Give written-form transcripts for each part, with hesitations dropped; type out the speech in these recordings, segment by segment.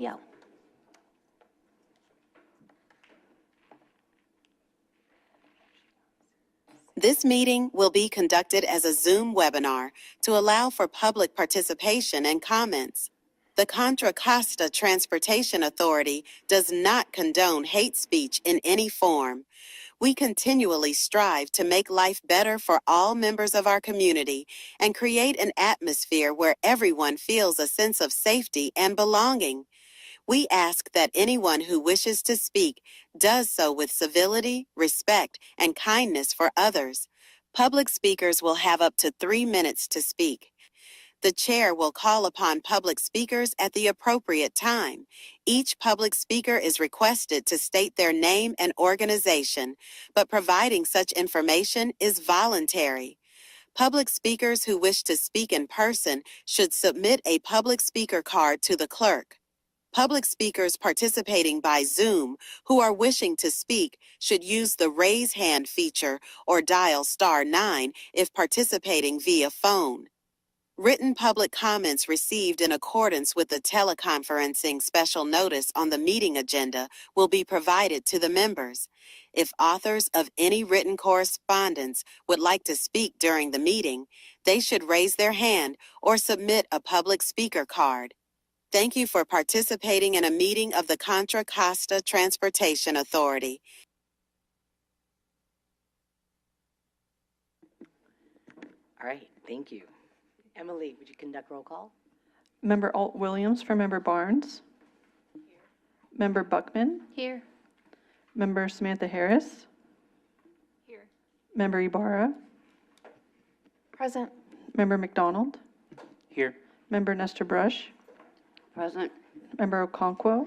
Yeah. This meeting will be conducted as a Zoom webinar to allow for public participation and comments. The Contra Costa Transportation Authority does not condone hate speech in any form. We continually strive to make life better for all members of our community and create an atmosphere where everyone feels a sense of safety and belonging. We ask that anyone who wishes to speak does so with civility, respect, and kindness for others. Public speakers will have up to 3 minutes to speak. The chair will call upon public speakers at the appropriate time. Each public speaker is requested to state their name and organization, but providing such information is voluntary. Public speakers who wish to speak in person should submit a public speaker card to the clerk. Public speakers participating by Zoom who are wishing to speak should use the raise hand feature or dial *9 if participating via phone. Written public comments received in accordance with the teleconferencing special notice on the meeting agenda will be provided to the members. If authors of any written correspondence would like to speak during the meeting, they should raise their hand or submit a public speaker card. Thank you for participating in a meeting of the Contra Costa Transportation Authority. All right, thank you. Emily, would you conduct roll call? Member Alt Williams for Member Barnes. Here. Member Buckman. Here. Member Samantha Harris. Here. Member Ibarra. Present. Member McDonald. Here. Member Nestor Brush. Present. Member Okonkwo.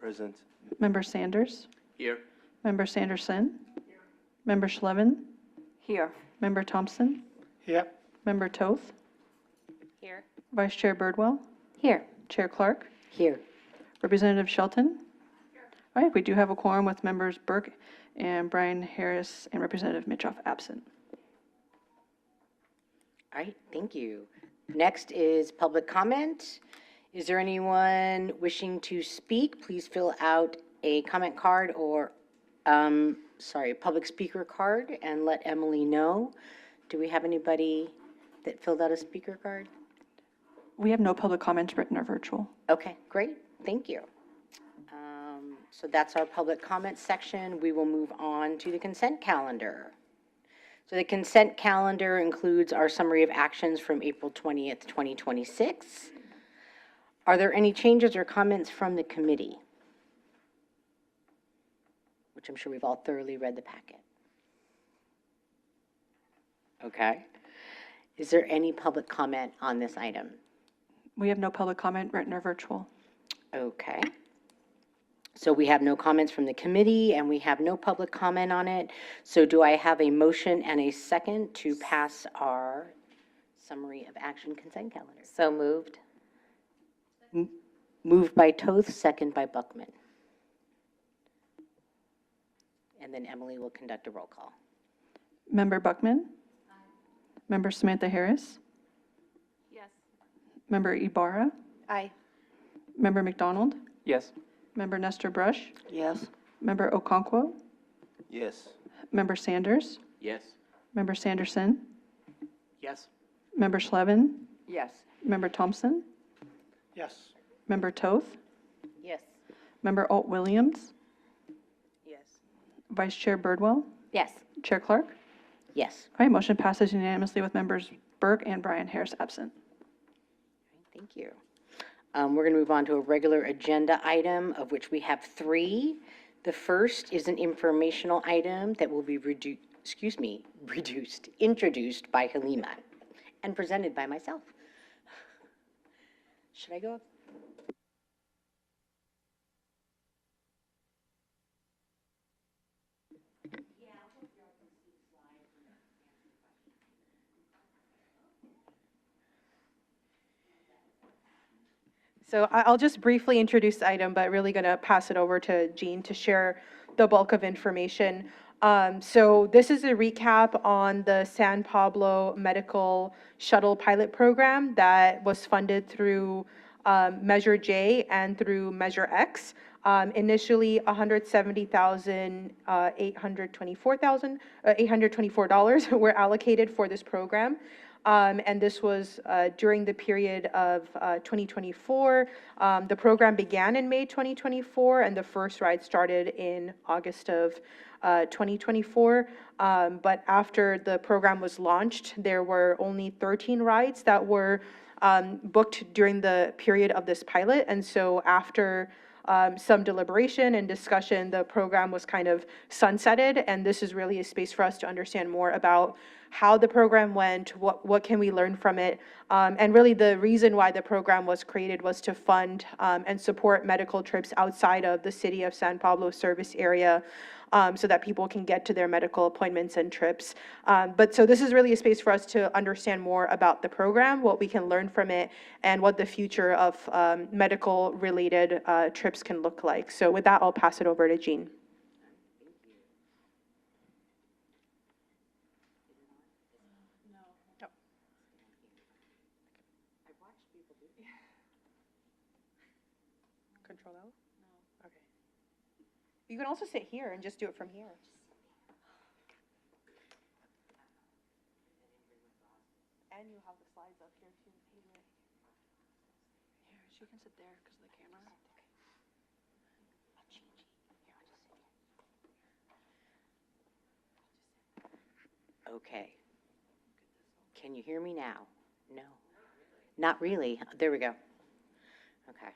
Present. Member Sanders. Here. Member Sanderson. Here. Member Schlevin. Here. Member Thompson. Here. Member Toth. Here. Vice Chair Birdwell. Here. Chair Clark. Here. Representative Shelton. All right, we do have a quorum with members Burke and Brian Harris and Representative Mitchoff absent. All right, thank you. Next is public comment. Is there anyone wishing to speak? Please fill out a comment card or, public speaker card and let Emily know. Do we have anybody that filled out a speaker card? We have no public comments, written or virtual. Okay, great, thank you. So that's our public comment section. We will move on to the consent calendar. So the consent calendar includes our summary of actions from April 20th, 2026. Are there any changes or comments from the committee? Which I'm sure we've all thoroughly read the packet. Okay. Is there any public comment on this item? We have no public comment, written or virtual. Okay. So we have no comments from the committee, and we have no public comment on it. So do I have a motion and a second to pass our summary of action consent calendar? So moved. Moved by Toth, second by Buckman. And then Emily will conduct a roll call. Member Buckman. Member Samantha Harris. Yes. Member Ibarra. Aye. Member McDonald. Yes. Member Nestor Brush. Yes. Member Okonkwo. Yes. Member Sanders. Yes. Member Sanderson. Yes. Member Schlevin. Yes. Member Thompson. Yes. Member Toth. Yes. Member Alt Williams. Yes. Vice Chair Birdwell. Yes. Chair Clark. Yes. All right, motion passes unanimously with members Burke and Brian Harris absent. Thank you. We're going to move on to a regular agenda item, of which we have 3. The first is an informational item that will be introduced by Halima and presented by myself. Should I go? So I'll just briefly introduce the item, but really going to pass it over to Jean to share the bulk of information. So this is a recap on the San Pablo Medical Shuttle Pilot Program that was funded through Measure J and through Measure X. Initially, $824 were allocated for this program. And this was during the period of 2024. The program began in May 2024, and the first ride started in August of 2024. But after the program was launched, there were only 13 rides that were booked during the period of this pilot. And so after some deliberation and discussion, the program was kind of sunsetted, and this is really a space for us to understand more about how the program went, what can we learn from it, and really the reason why the program was created was to fund and support medical trips outside of the city of San Pablo service area, so that people can get to their medical appointments and trips. But so this is really a space for us to understand more about the program, what we can learn from it, and what the future of medical-related trips can look like. So with that, I'll pass it over to Jean. Control L? No. Okay. You can also sit here and just do it from here. And you have the slides up here too. Here, she can sit there because of the camera. Okay. Can you hear me now? No. Not really. There we go. Okay.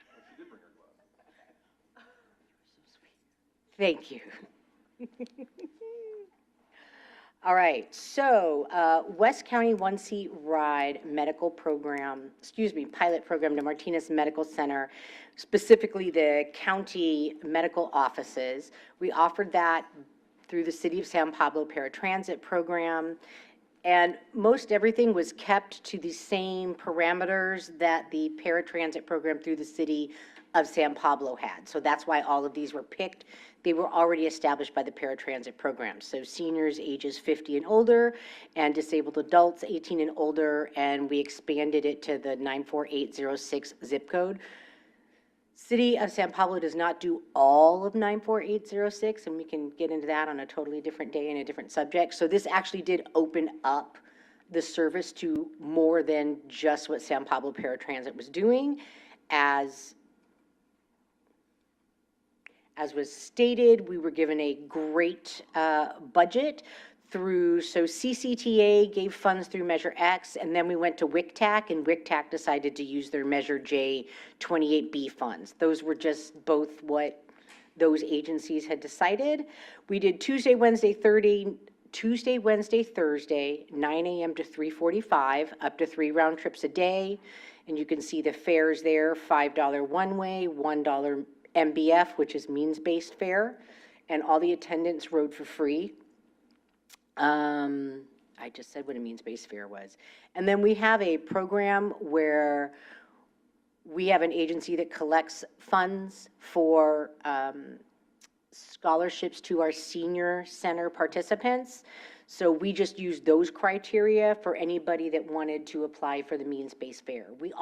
Thank you. All right, so West County One Seat Ride Medical Program, pilot program to Martinez Medical Center, specifically the county medical offices. We offered that through the City of San Pablo Paratransit Program, and most everything was kept to the same parameters that the paratransit program through the City of San Pablo had. So that's why all of these were picked. They were already established by the paratransit program. So seniors ages 50 and older, and disabled adults 18 and older, and we expanded it to the 94806 zip code. City of San Pablo does not do all of 94806, and we can get into that on a totally different day and a different subject. So this actually did open up the service to more than just what San Pablo Paratransit was doing. As was stated, we were given a great budget through, so CCTA gave funds through Measure X, and then we went to WICTAC, and WICTAC decided to use their Measure J 28B funds. Those were just both what those agencies had decided. We did Tuesday, Wednesday, Thursday, 9 a.m. to 3:45, up to 3 round trips a day. And you can see the fares there, $5 one-way, $1 MBF, which is means-based fare, and all the attendants rode for free. I just said what a means-based fare was. And then we have a program where we have an agency that collects funds for scholarships to our senior center participants. So we just used those criteria for anybody that wanted to apply for the means-based fare. We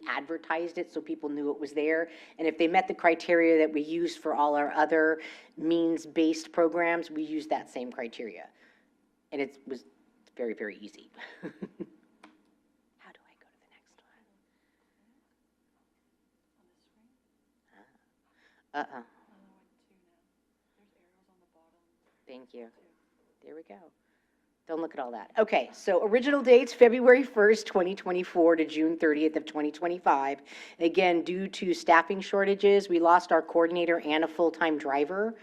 advertised it so people knew it was there. And if they met the criteria that we used for all our other means-based programs, we used that same criteria. And it was very, very easy. How do I go to the next one? Thank you. There we go. Don't look at all that. Okay, so original dates, February 1st, 2024 to June 30th of 2025. Again, due to staffing shortages, we lost our coordinator and a full-time driver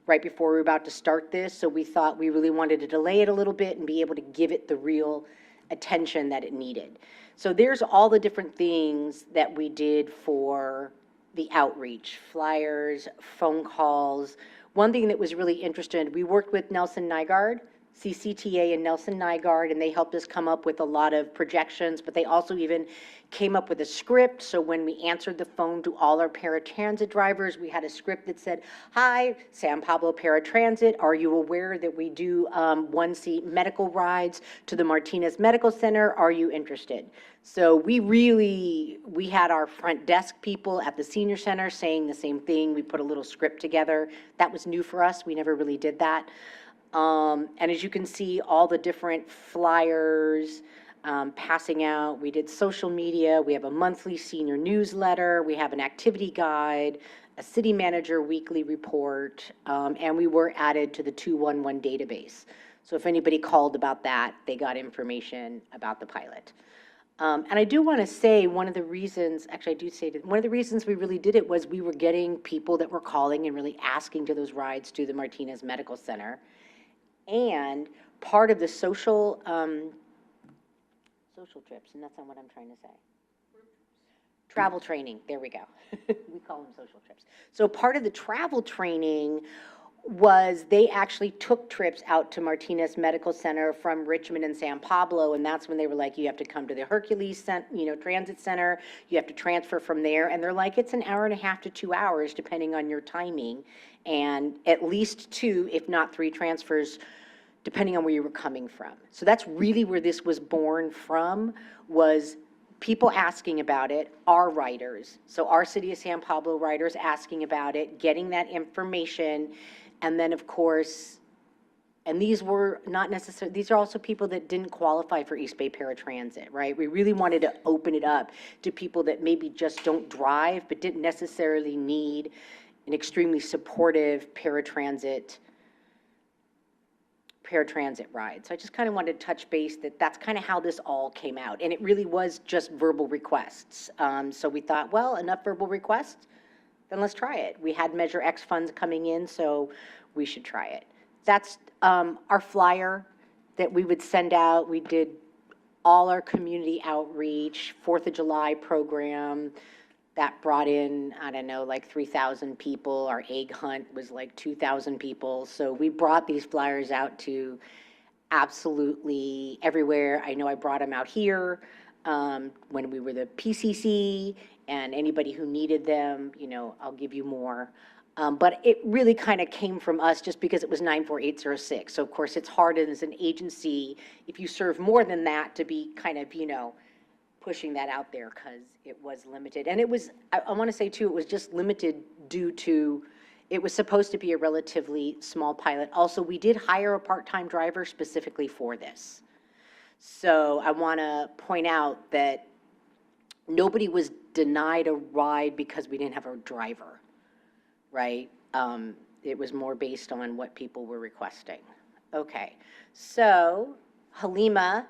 right before we were about to start this, so we thought we really wanted to delay it a little bit and be able to give it the real attention that it needed. So there's all the different things that we did for the outreach, flyers, phone calls. One thing that was really interesting, we worked with Nelson Nygaard CCTA and Nelson Nygaard, and they helped us come up with a lot of projections, but they also even came up with a script. So when we answered the phone to all our paratransit drivers, we had a script that said, "Hi, San Pablo Paratransit, are you aware that we do one-seat medical rides to the Martinez Medical Center? Are you interested?" So we had our front desk people at the senior center saying the same thing. We put a little script together. That was new for us. We never really did that. And as you can see, all the different flyers passing out. We did social media. We have a monthly senior newsletter. We have an activity guide, a city manager weekly report, and we were added to the 211 database. So if anybody called about that, they got information about the pilot. And I do want to say one of the reasons, actually I do say that one of the reasons we really did it was we were getting people that were calling and really asking to those rides to the Martinez Medical Center. And part of the social trips, and that's not what I'm trying to say. Travel training, there we go. We call them social trips. So part of the travel training was they actually took trips out to Martinez Medical Center from Richmond and San Pablo, and that's when they were like, you have to come to the Hercules Transit Center, you have to transfer from there, and they're like, it's an hour and a half to 2 hours, depending on your timing, and at least 2, if not 3 transfers, depending on where you were coming from. So that's really where this was born from, was people asking about it, our writers, so our City of San Pablo writers asking about it, getting that information, and then, of course, and these were not necessarily, these are also people that didn't qualify for East Bay Paratransit, right? We really wanted to open it up to people that maybe just don't drive, but didn't necessarily need an extremely supportive paratransit ride. So I just kind of wanted to touch base that that's kind of how this all came out. And it really was just verbal requests. So we thought, well, enough verbal requests, then let's try it. We had Measure X funds coming in, so we should try it. That's our flyer that we would send out. We did all our community outreach, 4th of July program. That brought in, I don't know, like 3,000 people. Our egg hunt was like 2,000 people. So we brought these flyers out to absolutely everywhere. I know I brought them out here when we were the PCC, and anybody who needed them, I'll give you more. But it really kind of came from us just because it was 94806. So of course it's hard as an agency, if you serve more than that, to be kind of, pushing that out there, because it was limited. And it was, I want to say too, it was just limited due to, it was supposed to be a relatively small pilot. Also, we did hire a part-time driver specifically for this. So I want to point out that nobody was denied a ride because we didn't have a driver, right? It was more based on what people were requesting. Okay, so Halima,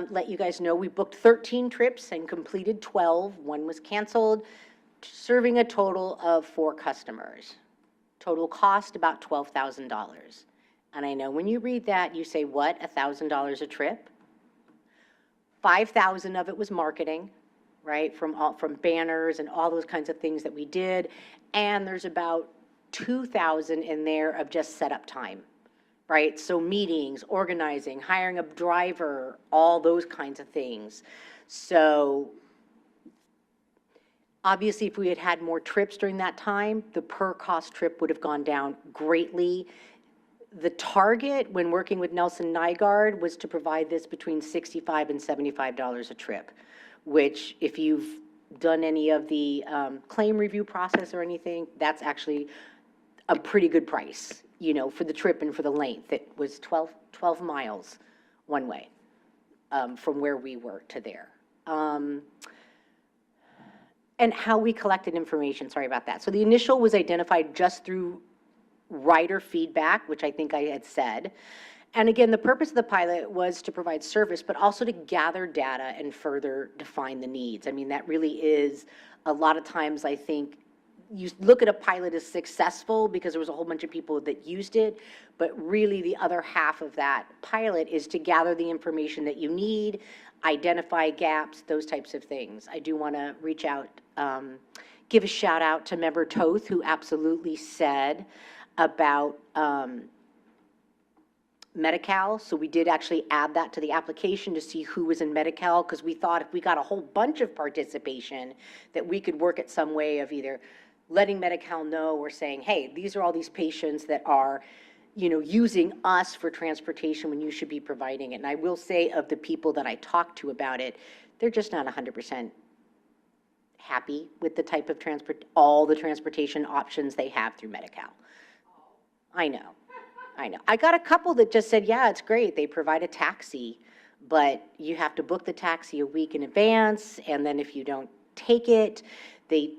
let you guys know we booked 13 trips and completed 12. 1 was canceled, serving a total of 4 customers. Total cost about $12,000. And I know when you read that, you say, what, $1,000 a trip? 5,000 of it was marketing, right? From banners and all those kinds of things that we did. And there's about 2,000 in there of just setup time. Right, so meetings, organizing, hiring a driver, all those kinds of things. So obviously, if we had had more trips during that time, the per cost trip would have gone down greatly. The target when working with Nelson Nygaard was to provide this between $65 and $75 a trip, which if you've done any of the claim review process or anything, that's actually a pretty good price, for the trip and for the length. It was 12 miles one way from where we were to there. And how we collected information, sorry about that. So the initial was identified just through rider feedback, which I think I had said. And again, the purpose of the pilot was to provide service, but also to gather data and further define the needs. I mean, that really is, a lot of times I think, you look at a pilot as successful because there was a whole bunch of people that used it, but really the other half of that pilot is to gather the information that you need, identify gaps, those types of things. I do want to reach out, give a shout out to Member Toth, who absolutely said about Medi-Cal, so we did actually add that to the application to see who was in Medi-Cal, because we thought if we got a whole bunch of participation, that we could work at some way of either letting Medi-Cal know or saying, hey, these are all these patients that are, you know, using us for transportation when you should be providing it. And I will say, of the people that I talked to about it, they're just not 100% happy with the type of all the transportation options they have through Medi-Cal. I know. I got a couple that just said, yeah, it's great. They provide a taxi, but you have to book the taxi a week in advance. And then if you don't take it, they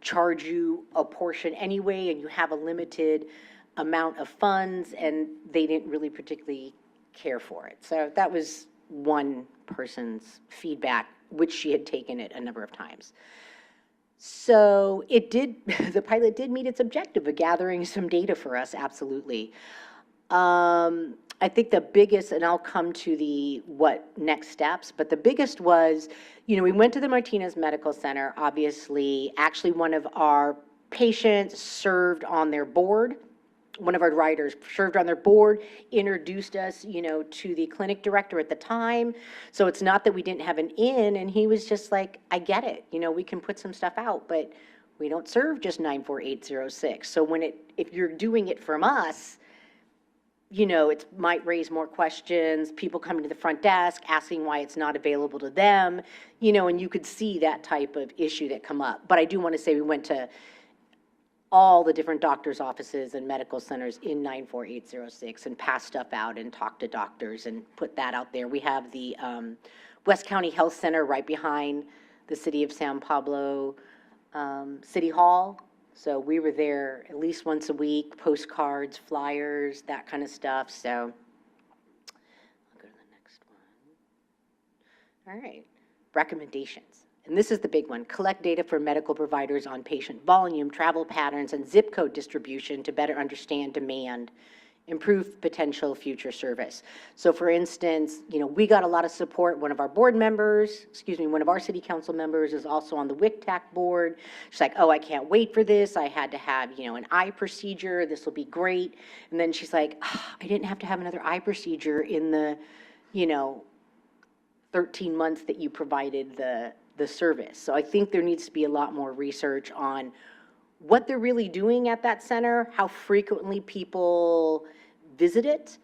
charge you a portion anyway, and you have a limited amount of funds, and they didn't really particularly care for it. So that was one person's feedback, which she had taken it a number of times. So it did, the pilot did meet its objective of gathering some data for us, absolutely. I think the biggest, and I'll come to the what next steps, but the biggest was, you know, we went to the Martinez Medical Center, obviously. Actually, one of our patients served on their board. One of our writers served on their board, introduced us, you know, to the clinic director at the time. So it's not that we didn't have an in, and he was just like, I get it, you know, we can put some stuff out, but we don't serve just 94806. So if you're doing it from us, you know, it might raise more questions, people coming to the front desk, asking why it's not available to them, you know, and you could see that type of issue that come up. But I do want to say we went to all the different doctors' offices and medical centers in 94806 and passed stuff out and talked to doctors and put that out there. We have the West County Health Center right behind the city of San Pablo City Hall. So we were there at least once a week, postcards, flyers, that kind of stuff. So I'll go to the next one. All right, recommendations. And this is the big one. Collect data for medical providers on patient volume, travel patterns, and zip code distribution to better understand demand, improve potential future service. So for instance, you know, we got a lot of support. One of our board members, one of our city council members is also on the WICTAC board. She's like, oh, I can't wait for this. I had to have, you know, an eye procedure. This will be great. And then she's like, oh, I didn't have to have another eye procedure in the, you know, 13 months that you provided the service. So I think there needs to be a lot more research on what they're really doing at that center, how frequently people visit it,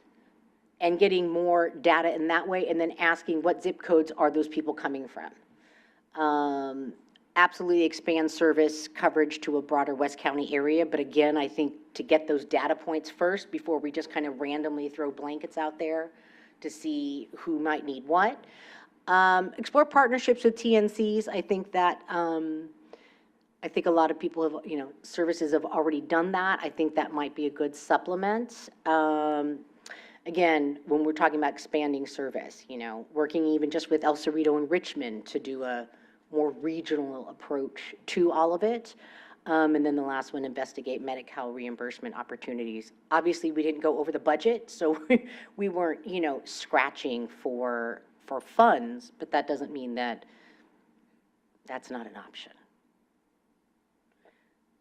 and getting more data in that way, and then asking what zip codes are those people coming from. Absolutely expand service coverage to a broader West County area, but again, I think to get those data points first before we just kind of randomly throw blankets out there to see who might need what. Explore partnerships with TNCs. I think that, I think a lot of people have, you know, services have already done that. I think that might be a good supplement. Again, when we're talking about expanding service, you know, working even just with El Cerrito and Richmond to do a more regional approach to all of it. And then the last one, investigate Medi-Cal reimbursement opportunities. Obviously, we didn't go over the budget, so we weren't, you know, scratching for funds, but that doesn't mean that that's not an option.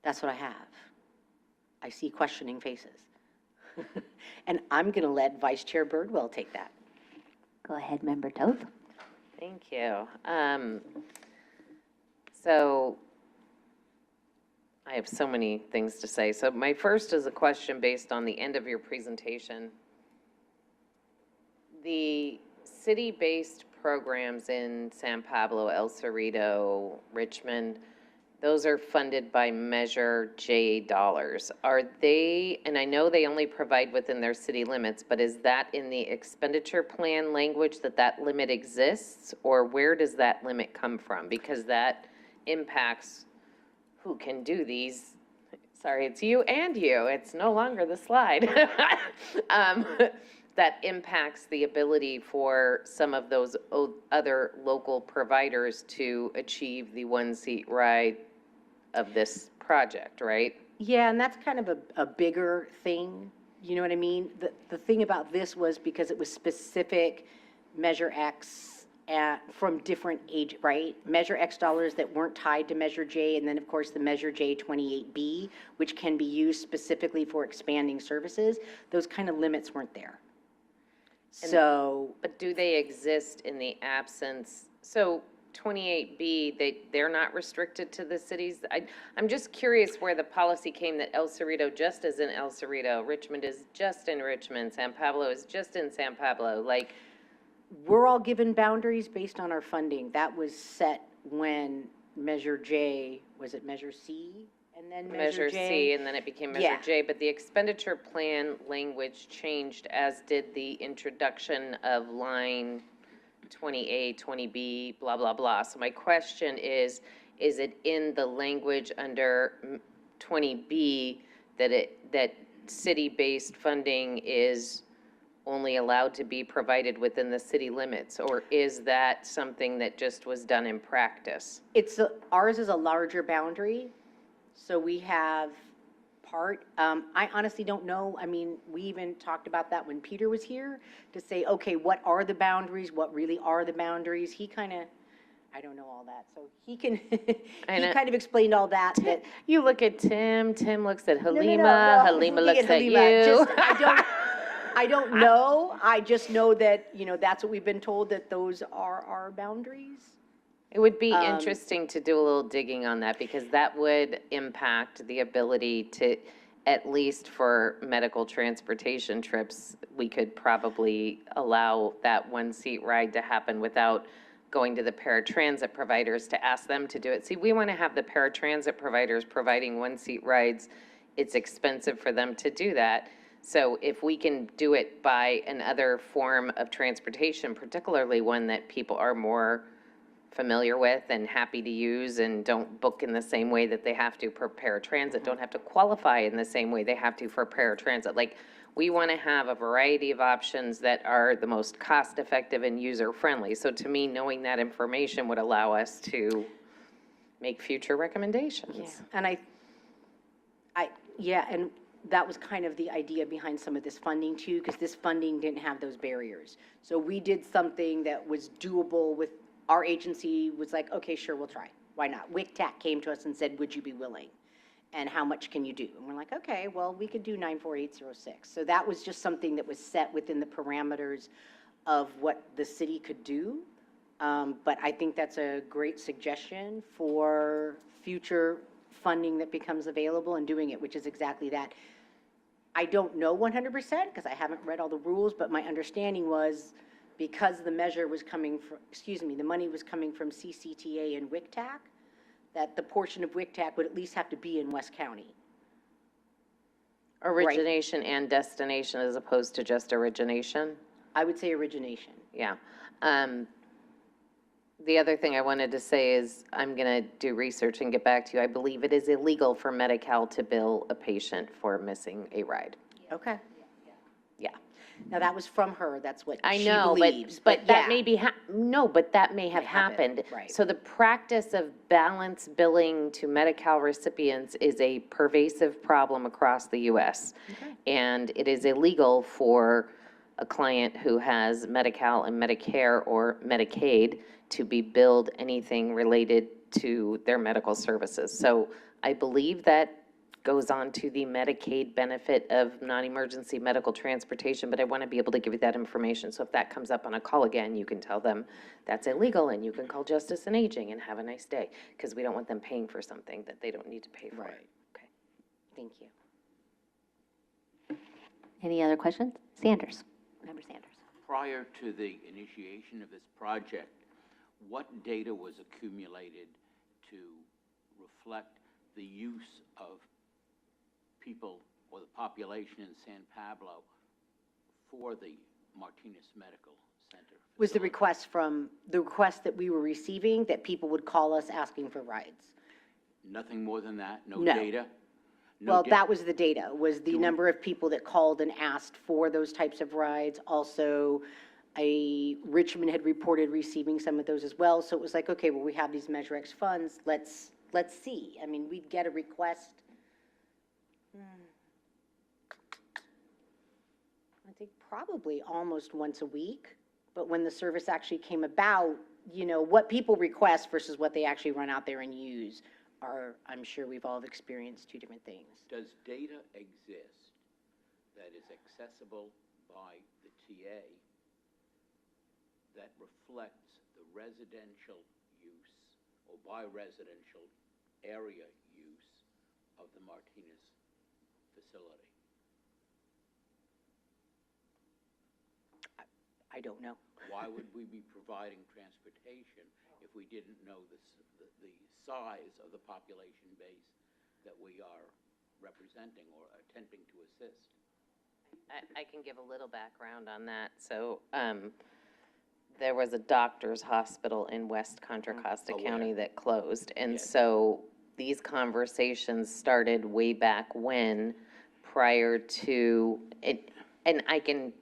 That's what I have. I see questioning faces. And I'm going to let Vice Chair Birdwell take that. Go ahead, Member Toth. Thank you. So I have so many things to say. So my first is a question based on the end of your presentation. The city-based programs in San Pablo, El Cerrito, Richmond, those are funded by Measure J dollars. Are they, and I know they only provide within their city limits, but is that in the expenditure plan language that limit exists, or where does that limit come from? Because that impacts who can do these. Sorry, it's you and you. It's no longer the slide. That impacts the ability for some of those other local providers to achieve the one-seat ride of this project, right? Yeah, and that's kind of a bigger thing, you know what I mean? The thing about this was because it was specific Measure X from different age, right? Measure X dollars that weren't tied to Measure J, and then of course the Measure J 28B, which can be used specifically for expanding services. Those kind of limits weren't there. So, But do they exist in the absence, so 28B, they're not restricted to the cities? I'm just curious where the policy came that El Cerrito just is in El Cerrito, Richmond is just in Richmond, San Pablo is just in San Pablo, like, we're all given boundaries based on our funding. That was set when Measure J, was it Measure C? And then Measure Measure J? C, and then it became Measure Yeah. J, but the expenditure plan language changed, as did the introduction of line 20A, 20B, blah, blah, blah. So my question is it in the language under 20B that city-based funding is only allowed to be provided within the city limits? Or is that something that just was done in practice? Ours is a larger boundary, so we have I honestly don't know. I mean, we even talked about that when Peter was here, to say, okay, what are the boundaries? What really are the boundaries? He kind of, I don't know all that, so he can, he kind of explained all that, You look at Tim looks at No, Halima, no, Halima looking looks at you. Halima. I don't know. I just know that, that's what we've been told, that those are our boundaries. It would be interesting to do a little digging on that, because that would impact the ability to, at least for medical transportation trips, we could probably allow that one-seat ride to happen without going to the paratransit providers to ask them to do it. See, we want to have the paratransit providers providing one-seat rides. It's expensive for them to do that. So if we can do it by another form of transportation, particularly one that people are more familiar with and happy to use, and don't book in the same way that they have to for paratransit, don't have to qualify in the same way they have to for paratransit. Like, we want to have a variety of options that are the most cost-effective and user-friendly. So to me, knowing that information would allow us to make future recommendations. And and that was kind of the idea behind some of this funding too, because this funding didn't have those barriers. So we did something that was doable with, our agency was like, okay, sure, we'll try. Why not? WICTAC came to us and said, would you be willing? And how much can you do? And we're like, okay, well, we could do 94806. So that was just something that was set within the parameters of what the city could do. But I think that's a great suggestion for future funding that becomes available and doing it, which is exactly that. I don't know 100% because I haven't read all the rules, but my understanding was, because the measure was coming from, the money was coming from CCTA and WICTAC, that the portion of WICTAC would at least have to be in West County. Origination and destination as opposed to just origination? I would say origination. Yeah. The other thing I wanted to say is, I'm going to do research and get back to you. I believe it is illegal for Medi-Cal to bill a patient for missing a ride. Okay. Yeah. Now, that was from her, that's what I she know, believes. but that yeah. may be, no, but that may have May happen, happened. right. So the practice of balance billing to Medi-Cal recipients is a pervasive problem across the U.S. And it is illegal for a client who has Medi-Cal and Medicare or Medicaid to be billed anything related to their medical services. So I believe that goes on to the Medicaid benefit of non-emergency medical transportation, but I want to be able to give you that information. So if that comes up on a call again, you can tell them that's illegal, and you can call Justice and Aging and have a nice day, because we don't want them paying for something that they don't need to pay for. Right. Okay. Thank you. Any other questions? Sanders, Member Sanders. Prior to the initiation of this project, what data was accumulated to reflect the use of people or the population in San Pablo for the Martinez Medical Center? Was the facility? request that we were receiving that people would call us asking for rides? Nothing more than that? No No. data? No Well, da- that was the data, was the number of people that called and asked for those types of rides. Also, Richmond had reported receiving some of those as well. So it was like, okay, well, we have these Measure X funds, let's see. I mean, we'd get a request. I think probably almost once a week. But when the service actually came about, what people request versus what they actually run out there and use are, I'm sure we've all experienced two different things. Does data exist that is accessible by the TA that reflects the residential use or by residential area use of the Martinez facility? I don't know. Why would we be providing transportation if we didn't know the size of the population base that we are representing or attempting to assist? I can give a little background on that. So, there was a doctor's hospital in West Contra Costa Aware. County that closed. And Yes. so these conversations started way back when, prior to, it, and I can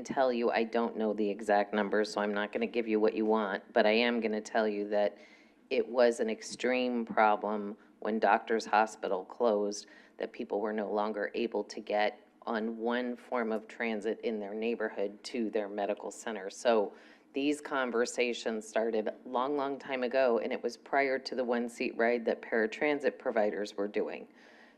tell you, I don't know the exact numbers, so I'm not gonna give you what you want, but I am gonna tell you that it was an extreme problem when Doctors Hospital closed, that people were no longer able to get on one form of transit in their neighborhood to their medical center. So these conversations started a long, long time ago, and it was prior to the one-seat ride that paratransit providers were doing.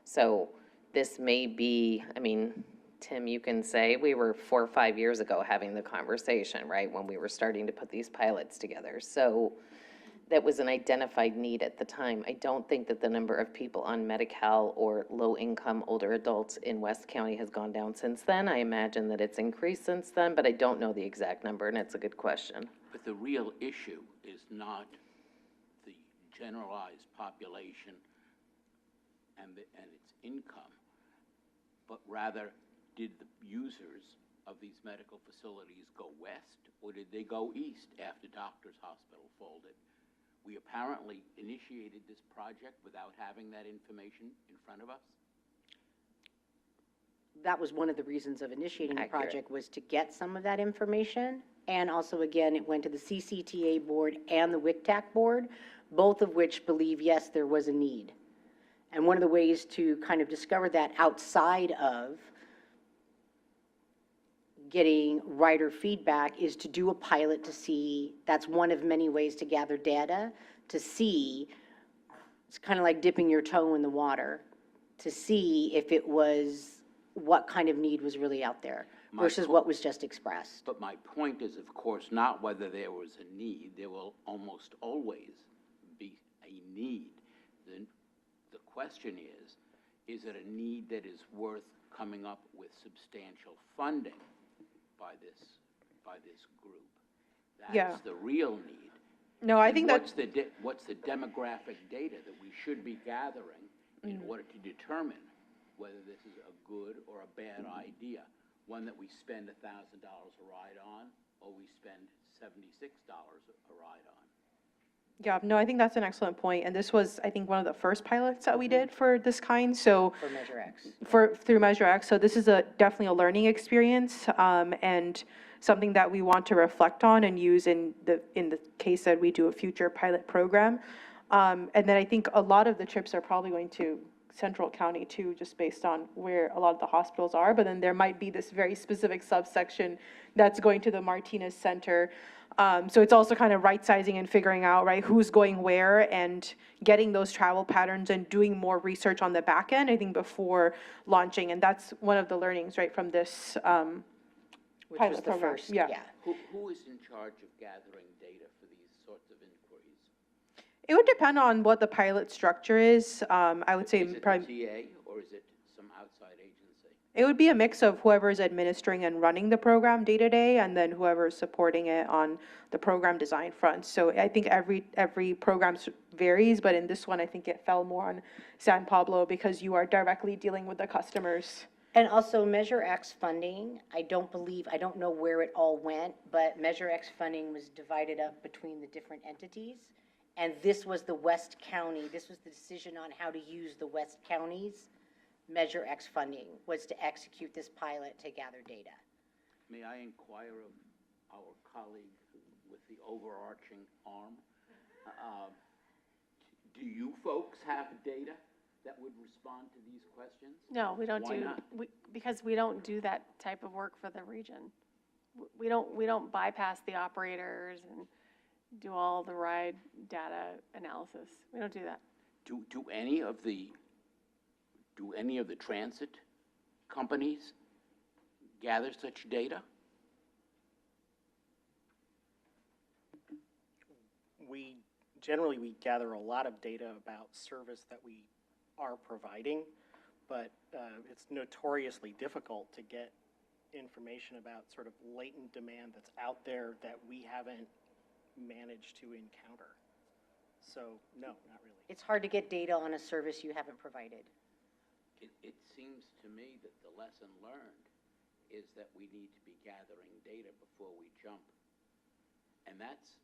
So this may be, I mean, Tim, you can say, we were 4 or 5 years ago having the conversation, right, when we were starting to put these pilots together. So that was an identified need at the time. I don't think that the number of people on Medi-Cal or low-income older adults in West County has gone down since then. I imagine that it's increased since then, but I don't know the exact number, and it's a good question. But the real issue is not the generalized population and its income, but rather, did the users of these medical facilities go west, or did they go east after Doctors Hospital folded? We apparently initiated this project without having that information in front of us. That was one of the reasons of initiating the Accurate. project, was to get some of that information. And also, again, it went to the CCTA board and the WICTAC board, both of which believe, yes, there was a need. And one of the ways to kind of discover that outside of getting writer feedback is to do a pilot to see, that's one of many ways to gather data, to see, it's kind of like dipping your toe in the water, to see if it was, what kind of need was really out there versus what was just expressed. But my point is, of course, not whether there was a need. There will almost always be a need. The question is it a need that is worth coming up with substantial funding by this group? Yeah. That's the real need. No, I And think that's, what's the demographic data that we should be gathering in order to determine whether this is a good or a bad idea? One that we spend $1,000 a ride on, or we spend $76 a ride on? yeah, no, I think that's an excellent point. And this was, I think, one of the first pilots that we did for this kind. So For Measure X. through Measure X. So this is definitely a learning experience, and something that we want to reflect on and use in the case that we do a future pilot program. And then I think a lot of the trips are probably going to Central County too, just based on where a lot of the hospitals are. But then there might be this very specific subsection that's going to the Martinez Center. So it's also kind of right-sizing and figuring out, right, who's going where, and getting those travel patterns and doing more research on the back end, I think, before launching. And that's one of the learnings, right, from this Which was pilot the program. first, Yeah. yeah. Who is in charge of gathering data for these sorts of inquiries? It would depend on what the pilot structure is. I would say Is it the probably, TA, or is it some outside agency? it would be a mix of whoever's administering and running the program day to day, and then whoever's supporting it on the program design front. So I think every program varies, but in this one, I think it fell more on San Pablo because you are directly dealing with the customers. And also Measure X funding, I don't know where it all went, but Measure X funding was divided up between the different entities. And this was the West County, this was the decision on how to use the West County's Measure X funding, was to execute this pilot to gather data. May I inquire of our colleague with the overarching arm? Do you folks have data that would respond to these questions? No, we don't Why do, not? because we don't do that type of work for the region. We don't bypass the operators and do all the ride data analysis. We don't do that. Do any of the transit companies gather such data? generally, we gather a lot of data about service that we are providing, but it's notoriously difficult to get information about sort of latent demand that's out there that we haven't managed to encounter. So, no, not really. It's hard to get data on a service you haven't provided. It seems to me that the lesson learned is that we need to be gathering data before we jump. And that's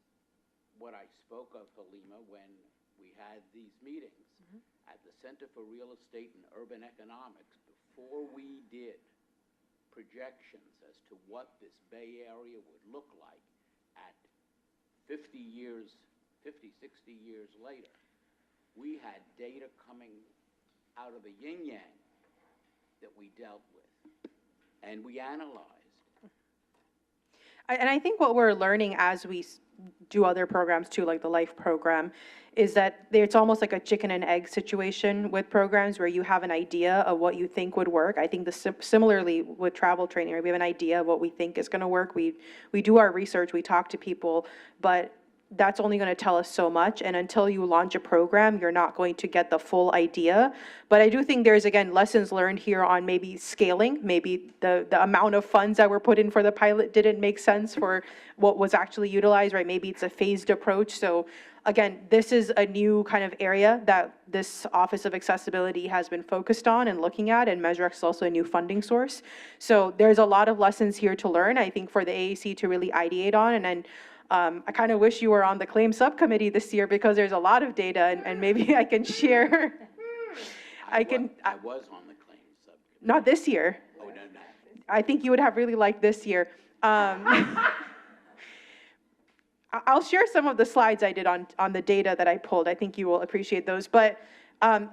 what I spoke of, Halima, when we had these meetings at the Center for Real Estate and Urban Economics. Before we did projections as to what this Bay Area would look like at 50 years, 50, 60 years later, we had data coming out of the yin-yang that we dealt with, and we analyzed. And I think what we're learning as we do other programs too, like the LIFE program, is that it's almost like a chicken and egg situation with programs where you have an idea of what you think would work. I think similarly with travel training, right? We have an idea of what we think is going to work. We do our research, we talk to people, but that's only going to tell us so much. And until you launch a program, you're not going to get the full idea. But I do think there's, again, lessons learned here on maybe scaling. Maybe the amount of funds that were put in for the pilot didn't make sense for what was actually utilized, right? Maybe it's a phased approach. So again, this is a new kind of area that this Office of Accessibility has been focused on and looking at, and MeasureX is also a new funding source. So there's a lot of lessons here to learn, I think, for the AAC to really ideate on. And then I kind of wish you were on the claims subcommittee this year because there's a lot of data, and maybe I can share. I was on the claims subcommittee. Not this year. Oh, no. I think you would have really liked this year. I'll share some of the slides I did on the data that I pulled. I think you will appreciate those. But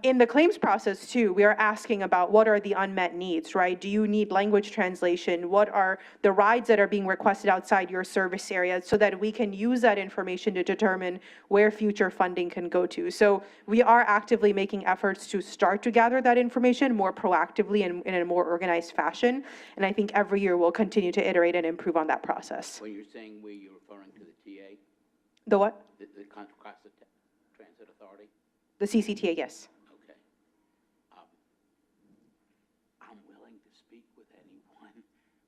in the claims process too, we are asking about what are the unmet needs, right? Do you need language translation? What are the rides that are being requested outside your service area, so that we can use that information to determine where future funding can go to. So we are actively making efforts to start to gather that information more proactively and in a more organized fashion. And I think every year we'll continue to iterate and improve on that process. When you're saying we, you're referring to the TA? The what? The Contra Costa Transit Authority? The CCTA, yes. Okay. I'm willing to speak with anyone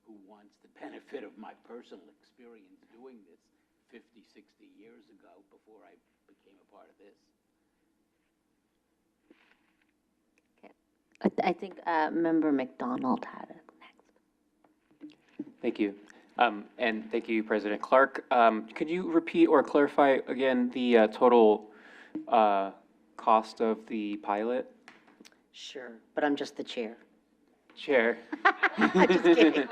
who wants the benefit of my personal experience doing this 50, 60 years ago before I became a part of this. Okay. I think Member McDonald had it next. Thank you. And thank you, President Clark. Could you repeat or clarify again the total cost of the pilot? Sure, but I'm just the chair. Chair. Just kidding.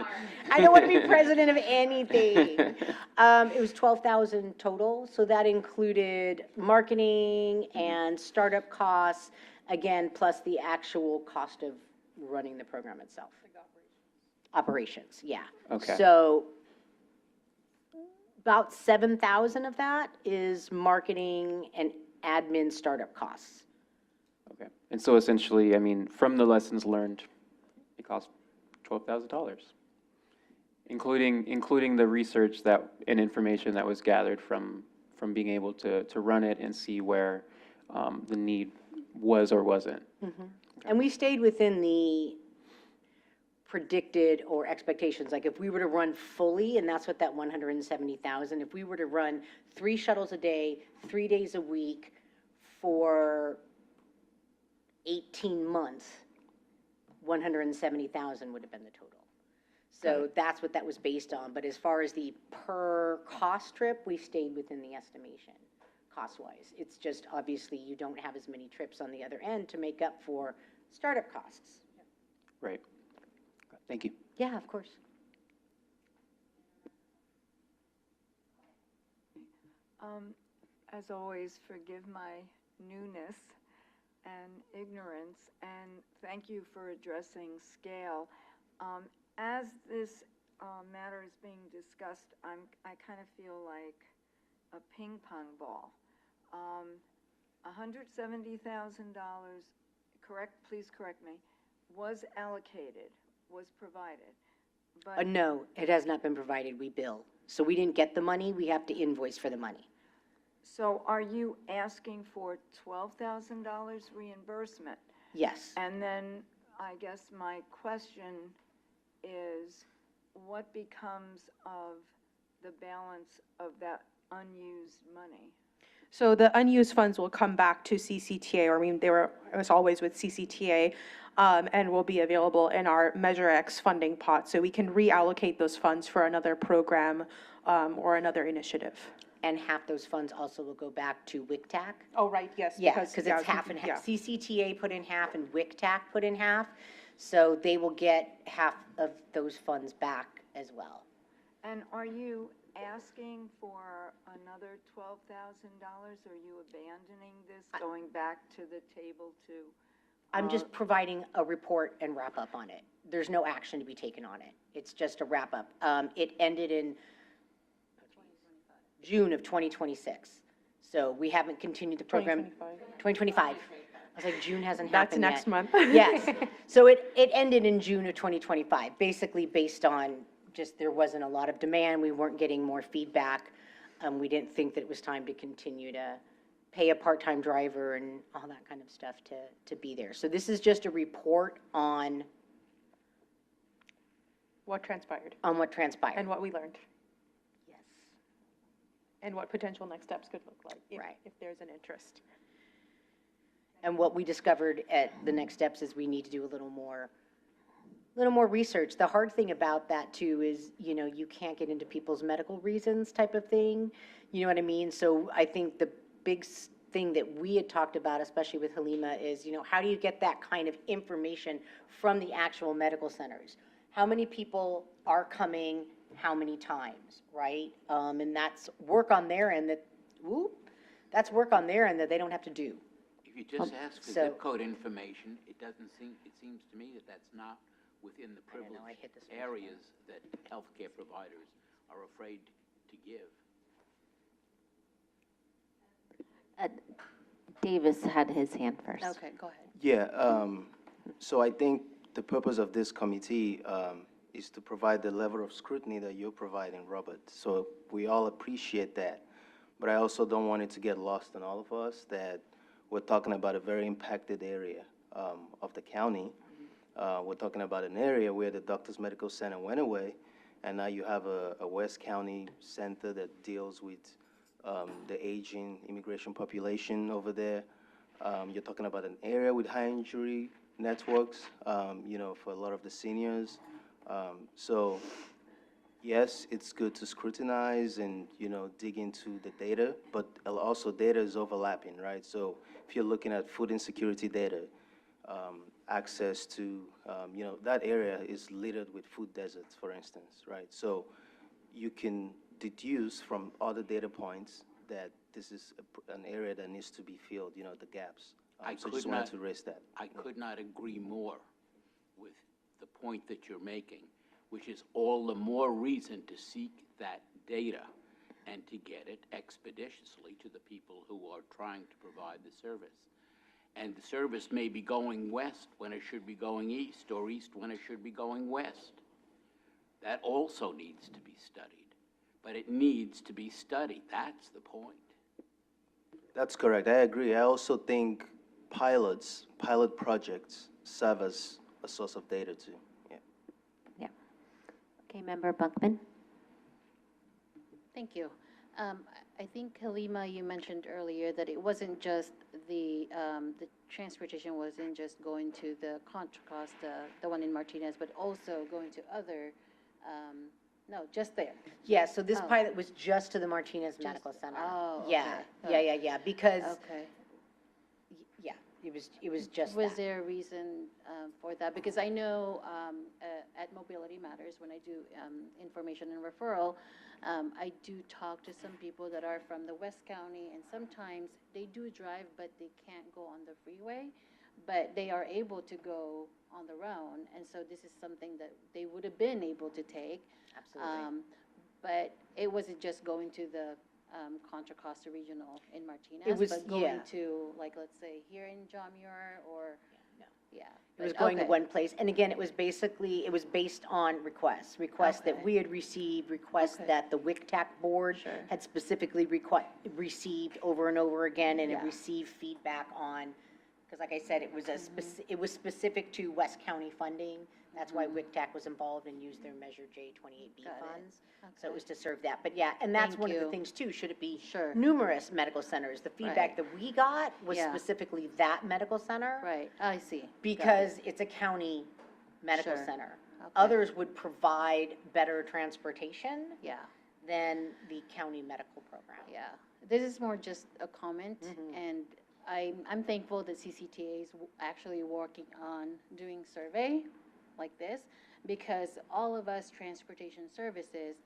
I don't want to be president of anything. It was 12,000 total, so that included marketing and startup costs, again, plus the actual cost of running the program itself. Operations, yeah. Okay. So about 7,000 of that is marketing and admin startup costs. Okay. And so essentially, I mean, from the lessons learned, it cost $12,000, including the research and information that was gathered from being able to run it and see where the need was or wasn't. Mm-hmm. And we stayed within the predicted or expectations. Like if we were to run fully, and that's what that 170,000, if we were to run 3 shuttles a day, 3 days a week for 18 months, 170,000 would have been the total. So that's what that was based on. But as far as the per cost trip, we stayed within the estimation cost-wise. It's just obviously you don't have as many trips on the other end to make up for startup costs. Right. Thank you. Yeah, of course. As always, forgive my newness and ignorance, and thank you for addressing scale. As this matter is being discussed, I kind of feel like a ping pong ball. $170,000, please correct me, was allocated, was provided. But No, it has not been provided. We bill. So we didn't get the money. We have to invoice for the money. So are you asking for $12,000 reimbursement? Yes. And then I guess my question is, what becomes of the balance of that unused money? So the unused funds will come back to CCTA, or I mean, it was always with CCTA, and will be available in our Measure X funding pot. So we can reallocate those funds for another program, or another initiative. And half those funds also will go back to WICTAC? Oh, right, yes. Yeah, because it's half and half. CCTA put in half and WICTAC put in half. So they will get half of those funds back as well. And are you asking for another $12,000? Are you abandoning this, going back to the table to? I'm just providing a report and wrap up on it. There's no action to be taken on it. It's just a wrap up. It ended in June of 2026. So we haven't continued the program. 2025. I was like, June hasn't happened yet. That's next month. Yes. So it ended in June of 2025, basically based on just there wasn't a lot of demand. We weren't getting more feedback. We didn't think that it was time to continue to pay a part-time driver and all that kind of stuff to be there. So this is just a report on What transpired what transpired. and what we learned, Yes. and what potential next steps could look like Right. if there's an interest. And what we discovered at the next steps is we need to do a little more research. The hard thing about that too is, you can't get into people's medical reasons type of thing. You know what I mean? So I think the big thing that we had talked about, especially with Halima, is, how do you get that kind of information from the actual medical centers? How many people are coming, how many times, right? And that's work on their end that they don't have to do. If you just ask for so- zip code information, it seems to me that that's not within the I know, I hit this privileged one. areas that healthcare providers are afraid to give. Davis had his hand first. Okay, go ahead. Yeah, so I think the purpose of this committee is to provide the level of scrutiny that you're providing, Robert. So we all appreciate that. But I also don't want it to get lost on all of us that we're talking about a very impacted area of the county. We're talking about an area where the Doctors Medical Center went away, and now you have a West County center that deals with the aging immigration population over there. You're talking about an area with high injury networks, for a lot of the seniors. So yes, it's good to scrutinize and, dig into the data, but also data is overlapping, right? So if you're looking at food insecurity data, access to, that area is littered with food deserts, for instance, right? So you can deduce from other data points that this is an area that needs to be filled, the gaps. So just wanted to raise that. I could not agree more with the point that you're making, which is all the more reason to seek that data and to get it expeditiously to the people who are trying to provide the service. And the service may be going west when it should be going east, or east when it should be going west. That also needs to be studied, but it needs to be studied. That's the point. That's correct. I agree. I also think pilot projects serve as a source of data too. Yeah. Okay, Member Buckman? Thank you. I think, Halima, you mentioned earlier that it wasn't just the transportation wasn't just going to the Contra Costa, the one in Martinez, but also going to other, no, just there. Yeah, so this Oh. pilot was just to the Martinez Medical Center. Oh, Yeah, okay. yeah, because, Okay. yeah, it was just Was that. there a reason for that? Because I know at Mobility Matters, when I do information and referral, I do talk to some people that are from the West County, and sometimes they do drive, but they can't go on the freeway, but they are able to go on their own, and so this is something that they would have been able to take. Absolutely. But it wasn't just going to the Contra Costa Regional in Martinez, It was- but going yeah. to, like, let's say, here in John Muir, or, No. yeah. It was But, going to okay. one place. And again, it was based on requests that Okay. we had received, requests Okay. that the WICTAC board Sure. had specifically received over and over again, and it Yeah. received feedback on, because like I said, it was it was specific to West County funding. That's why WICTAC was involved and used their Measure J 28B Got it. funds. So Okay. it was to serve that. But yeah, and that's Thank one of the you. things too. Should it be Sure. numerous medical centers? The feedback Right. that we got was Yeah. specifically that medical center. Right, I see. Got it. Because it's a county medical Sure. center. Okay. Others would provide better transportation Yeah, than the county medical program. yeah. This is more just a comment, Mhm. and I'm thankful that CCTA is actually working on doing survey like this, because all of us transportation services,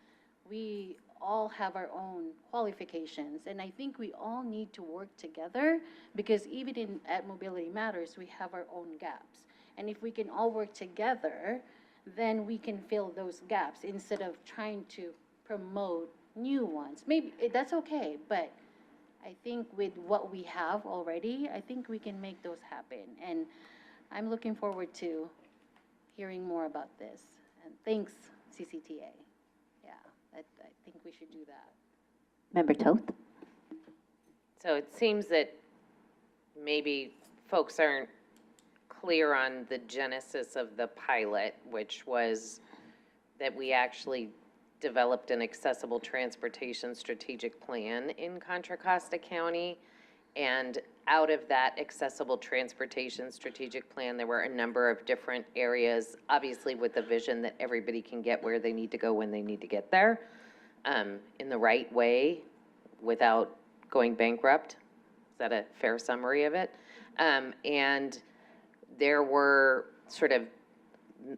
we all have our own qualifications, and I think we all need to work together, because even at Mobility Matters, we have our own gaps. And if we can all work together, then we can fill those gaps instead of trying to promote new ones. Maybe, that's okay, but I think with what we have already, I think we can make those happen. And I'm looking forward to hearing more about this. And thanks, CCTA. Yeah, I think we should do that. Member Toth? So it seems that maybe folks aren't clear on the genesis of the pilot, which was that we actually developed an accessible transportation strategic plan in Contra Costa County. And out of that accessible transportation strategic plan, there were a number of different areas, obviously with the vision that everybody can get where they need to go when they need to get there, in the right way, without going bankrupt. Is that a fair summary of it? And there were sort of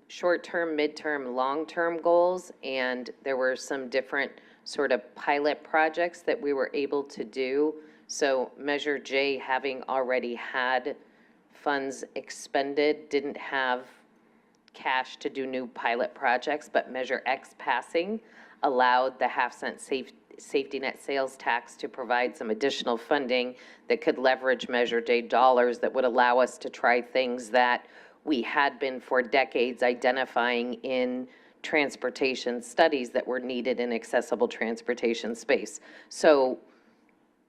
short-term, mid-term, long-term goals, and there were some different sort of pilot projects that we were able to do. So Measure J, having already had funds expended, didn't have cash to do new pilot projects, but Measure X passing allowed the half-cent safety net sales tax to provide some additional funding that could leverage Measure J dollars that would allow us to try things that we had been for decades identifying in transportation studies that were needed in accessible transportation space. So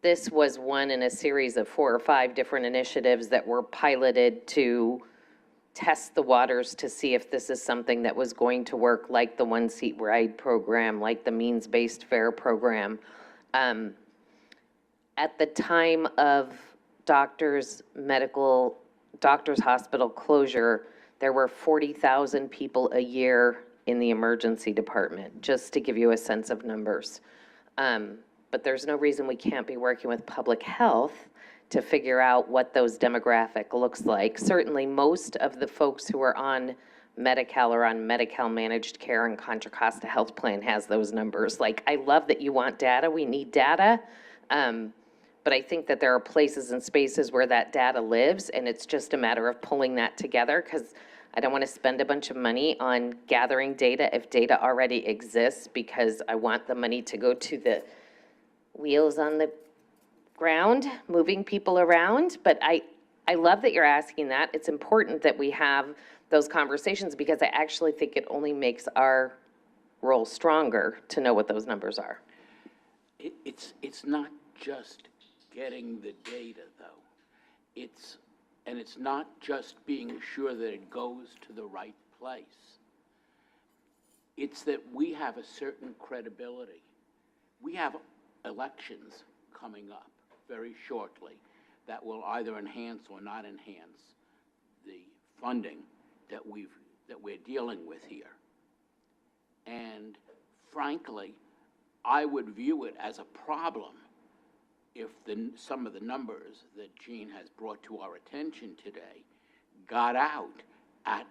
this was one in a series of 4 or 5 different initiatives that were piloted to test the waters to see if this is something that was going to work, like the one-seat ride program, like the means-based fare program. At the time of doctors' hospital closure, there were 40,000 people a year in the emergency department, just to give you a sense of numbers. But there's no reason we can't be working with public health to figure out what those demographic looks like. Certainly, most of the folks who are on Medi-Cal or on Medi-Cal managed care and Contra Costa Health Plan has those numbers. Like, I love that you want data, we need data. But I think that there are places and spaces where that data lives, and it's just a matter of pulling that together, because I don't want to spend a bunch of money on gathering data if data already exists, because I want the money to go to the wheels on the ground, moving people around. But I love that you're asking that. It's important that we have those conversations, because I actually think it only makes our role stronger to know what those numbers are. It's not just getting the data, though. It's not just being sure that it goes to the right place. It's that we have a certain credibility. We have elections coming up very shortly that will either enhance or not enhance the funding that we're dealing with here. And frankly, I would view it as a problem if some of the numbers that Jean has brought to our attention today got out at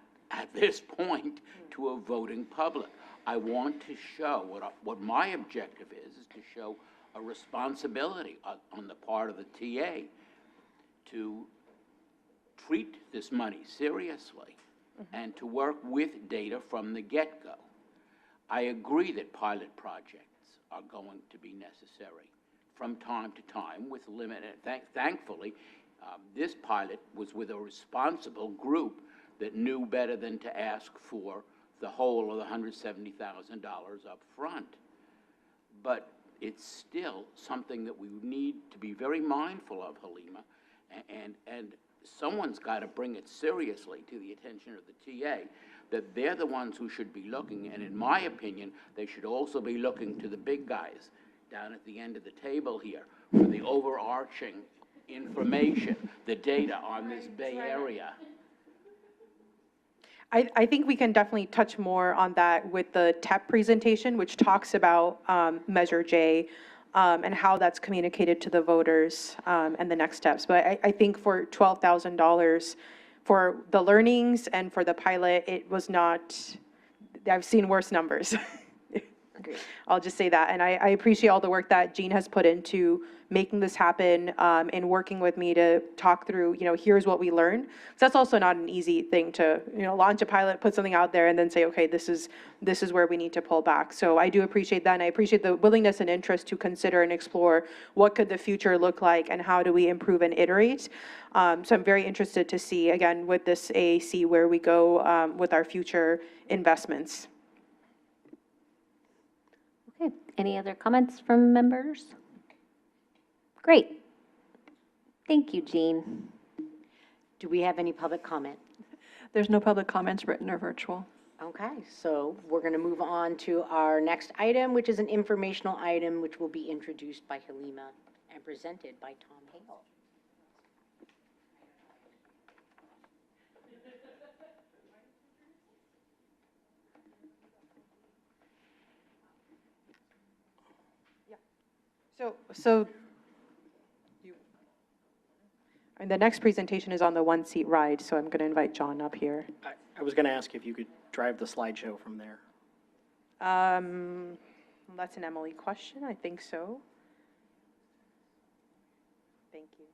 this point to a voting public. I want to show, what my objective is to show a responsibility on the part of the TA to treat this money seriously and to work with data from the get-go. I agree that pilot projects are going to be necessary from time to time with limited, thankfully, this pilot was with a responsible group that knew better than to ask for the whole of the $170,000 up front. But it's still something that we need to be very mindful of, Halima, and someone's got to bring it seriously to the attention of the TA, that they're the ones who should be looking, and in my opinion, they should also be looking to the big guys down at the end of the table here for the overarching information, the data on this Bay Area. I think we can definitely touch more on that with the TEP presentation, which talks about Measure J and how that's communicated to the voters and the next steps. But I think for $12,000 for the learnings and for the pilot, it was not, I've seen worse numbers. I'll just say that. And I appreciate all the work that Jean has put into making this happen and working with me to talk through, here's what we learned. So that's also not an easy thing to, launch a pilot, put something out there and then say, okay, this is where we need to pull back. So I do appreciate that. And I appreciate the willingness and interest to consider and explore what could the future look like and how do we improve and iterate. So I'm very interested to see, again, with this AAC, where we go with our future investments. Okay, any other comments from members? Great. Thank you, Jean. Do we have any public comment? There's no public comments, written or virtual. Okay, so we're going to move on to our next item, which is an informational item, which will be introduced by Halima and presented by Tom Hale. And the next presentation is on the one-seat ride, so I'm going to invite John up here. I was going to ask if you could drive the slideshow from there. That's an Emily question, I think so. Thank you.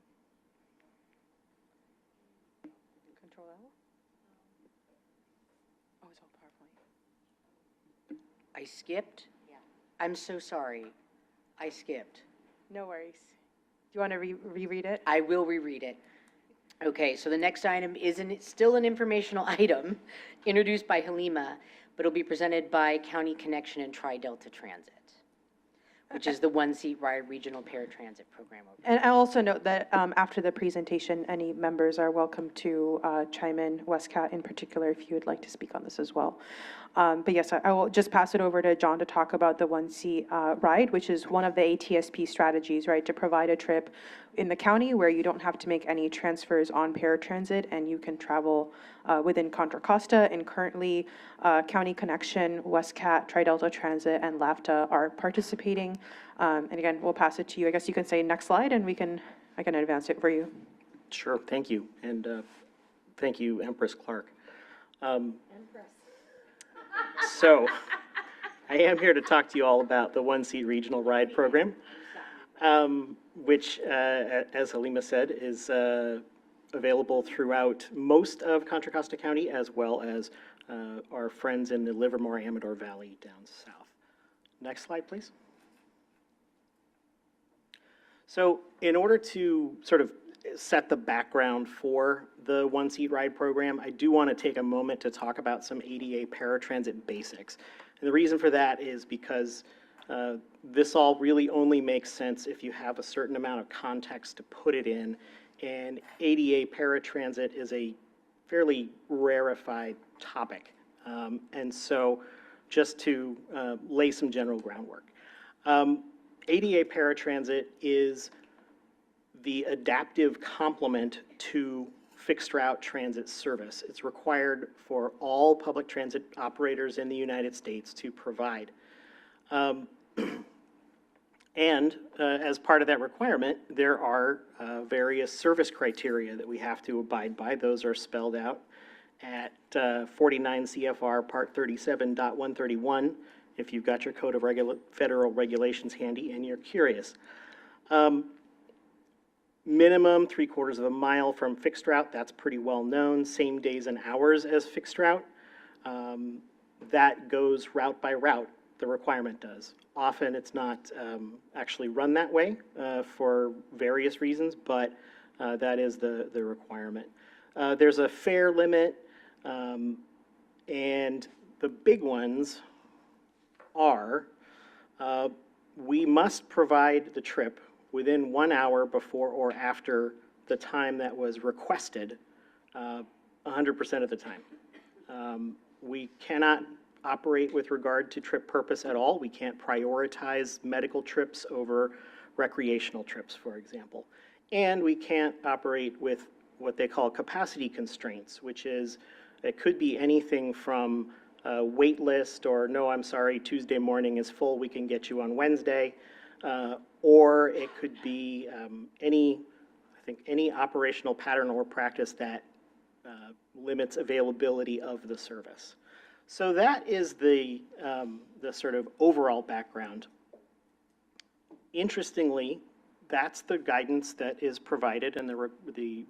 Control L? Oh, it's all PowerPoint. I skipped? Yeah. I'm so sorry. I skipped. No worries. Do you want to reread it? I will reread it. Okay, so the next item still an informational item introduced by Halima, but it'll be presented by County Connection and Tri-Delta Transit, which is the one-seat ride regional paratransit program. And I also note that after the presentation, any members are welcome to chime in, Westcat in particular, if you would like to speak on this as well. But yes, I will just pass it over to John to talk about the one-seat ride, which is one of the ATSP strategies, right, to provide a trip in the county where you don't have to make any transfers on paratransit and you can travel within Contra Costa. And currently, County Connection, Westcat, Tri-Delta Transit, and LAFTA are participating. And again, we'll pass it to you. I guess you can say next slide and I can advance it for you. Sure, thank you. And thank you, Empress Clark. So, I am here to talk to you all about the one-seat regional ride program, which, as Halima said, is available throughout most of Contra Costa County, as well as our friends in the Livermore-Amador Valley down south. Next slide, please. So, in order to sort of set the background for the one-seat ride program, I do want to take a moment to talk about some ADA paratransit basics. And the reason for that is because this all really only makes sense if you have a certain amount of context to put it in. And ADA paratransit is a fairly rarefied topic. And so just to lay some general groundwork. ADA paratransit is the adaptive complement to fixed route transit service. It's required for all public transit operators in the United States to provide. And as part of that requirement, there are various service criteria that we have to abide by. Those are spelled out at 49 CFR Part 37.131, if you've got your Code of Federal Regulations handy and you're curious. Minimum 3/4 of a mile from fixed route, that's pretty well known. Same days and hours as fixed route. That goes route by route, the requirement does. Often it's not actually run that way for various reasons, but that is the requirement. There's a fare limit And the big ones are, we must provide the trip within 1 hour before or after the time that was requested, 100% of the time. We cannot operate with regard to trip purpose at all. We can't prioritize medical trips over recreational trips, for example. And we can't operate with what they call capacity constraints, which is, it could be anything from a wait list or, no, I'm sorry, Tuesday morning is full, we can get you on Wednesday. Or it could be any operational pattern or practice that limits availability of the service. So that is the sort of overall background. Interestingly, that's the guidance that is provided and the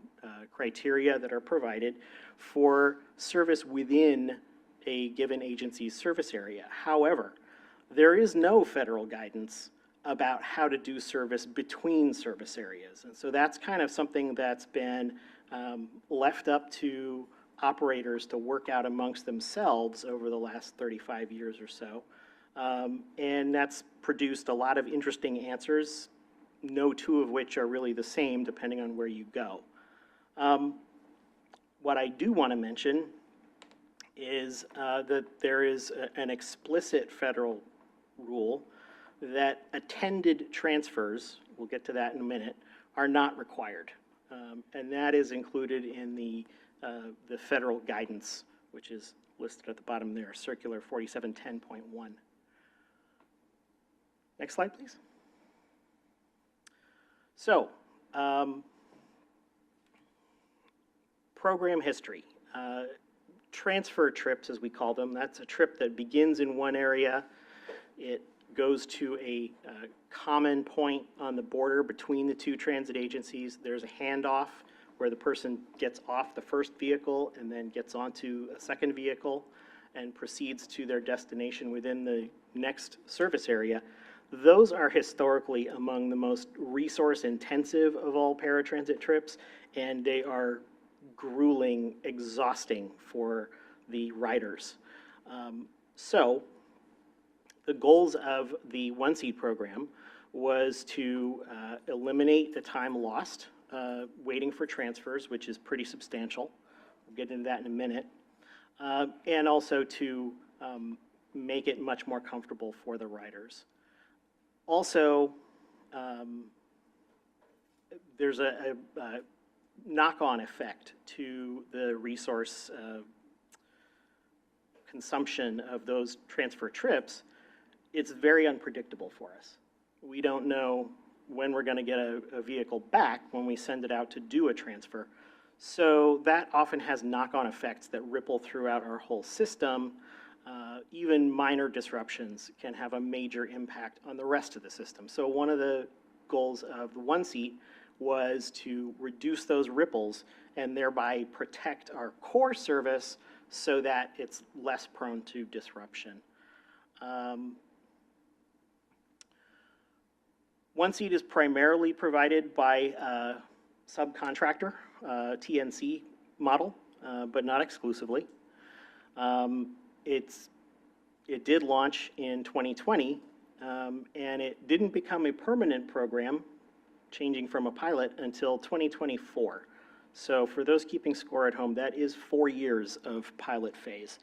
criteria that are provided for service within a given agency's service area. However, there is no federal guidance about how to do service between service areas. And so that's kind of something that's been left up to operators to work out amongst themselves over the last 35 years or so. And that's produced a lot of interesting answers, no two of which are really the same depending on where you go. What I do want to mention is that there is an explicit federal rule that attended transfers, we'll get to that in a minute, are not required. And that is included in the federal guidance, which is listed at the bottom there, Circular 4710.1. Next slide, please. So, program history. Transfer trips, as we call them, that's a trip that begins in one area. It goes to a common point on the border between the two transit agencies. There's a handoff where the person gets off the first vehicle and then gets onto a second vehicle and proceeds to their destination within the next service area. Those are historically among the most resource-intensive of all paratransit trips, and they are grueling, exhausting for the riders. So the goals of the One Seat program was to eliminate the time lost waiting for transfers, which is pretty substantial. We'll get into that in a minute. And also to make it much more comfortable for the riders. Also, there's a knock-on effect to the resource consumption of those transfer trips. It's very unpredictable for us. We don't know when we're going to get a vehicle back when we send it out to do a transfer. So that often has knock-on effects that ripple throughout our whole system. Even minor disruptions can have a major impact on the rest of the system. So one of the goals of the One Seat was to reduce those ripples and thereby protect our core service so that it's less prone to disruption. One Seat is primarily provided by a subcontractor, TNC model, but not exclusively. It did launch in 2020, and it didn't become a permanent program, changing from a pilot, until 2024. So for those keeping score at home, that is 4 years of pilot phase,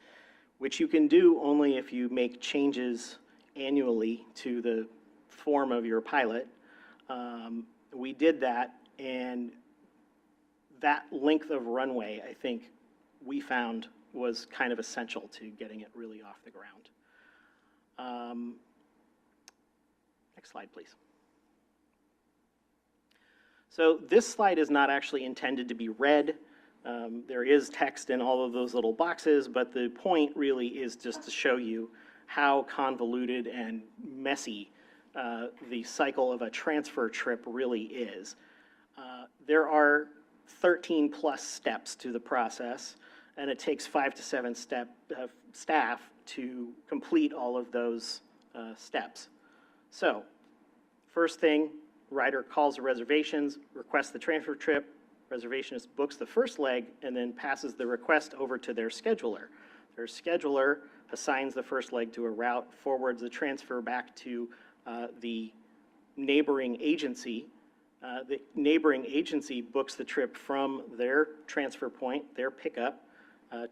which you can do only if you make changes annually to the form of your pilot. We did that, and that length of runway, I think, we found was kind of essential to getting it really off the ground. Next slide, please. So this slide is not actually intended to be read. There is text in all of those little boxes, but the point really is just to show you how convoluted and messy the cycle of a transfer trip really is. There are 13 plus steps to the process, and it takes 5 to 7 staff to complete all of those steps. So, first thing, rider calls the reservations, requests the transfer trip, reservationist books the first leg and then passes the request over to their scheduler. Their scheduler assigns the first leg to a route, forwards the transfer back to the neighboring agency. The neighboring agency books the trip from their transfer point, their pickup,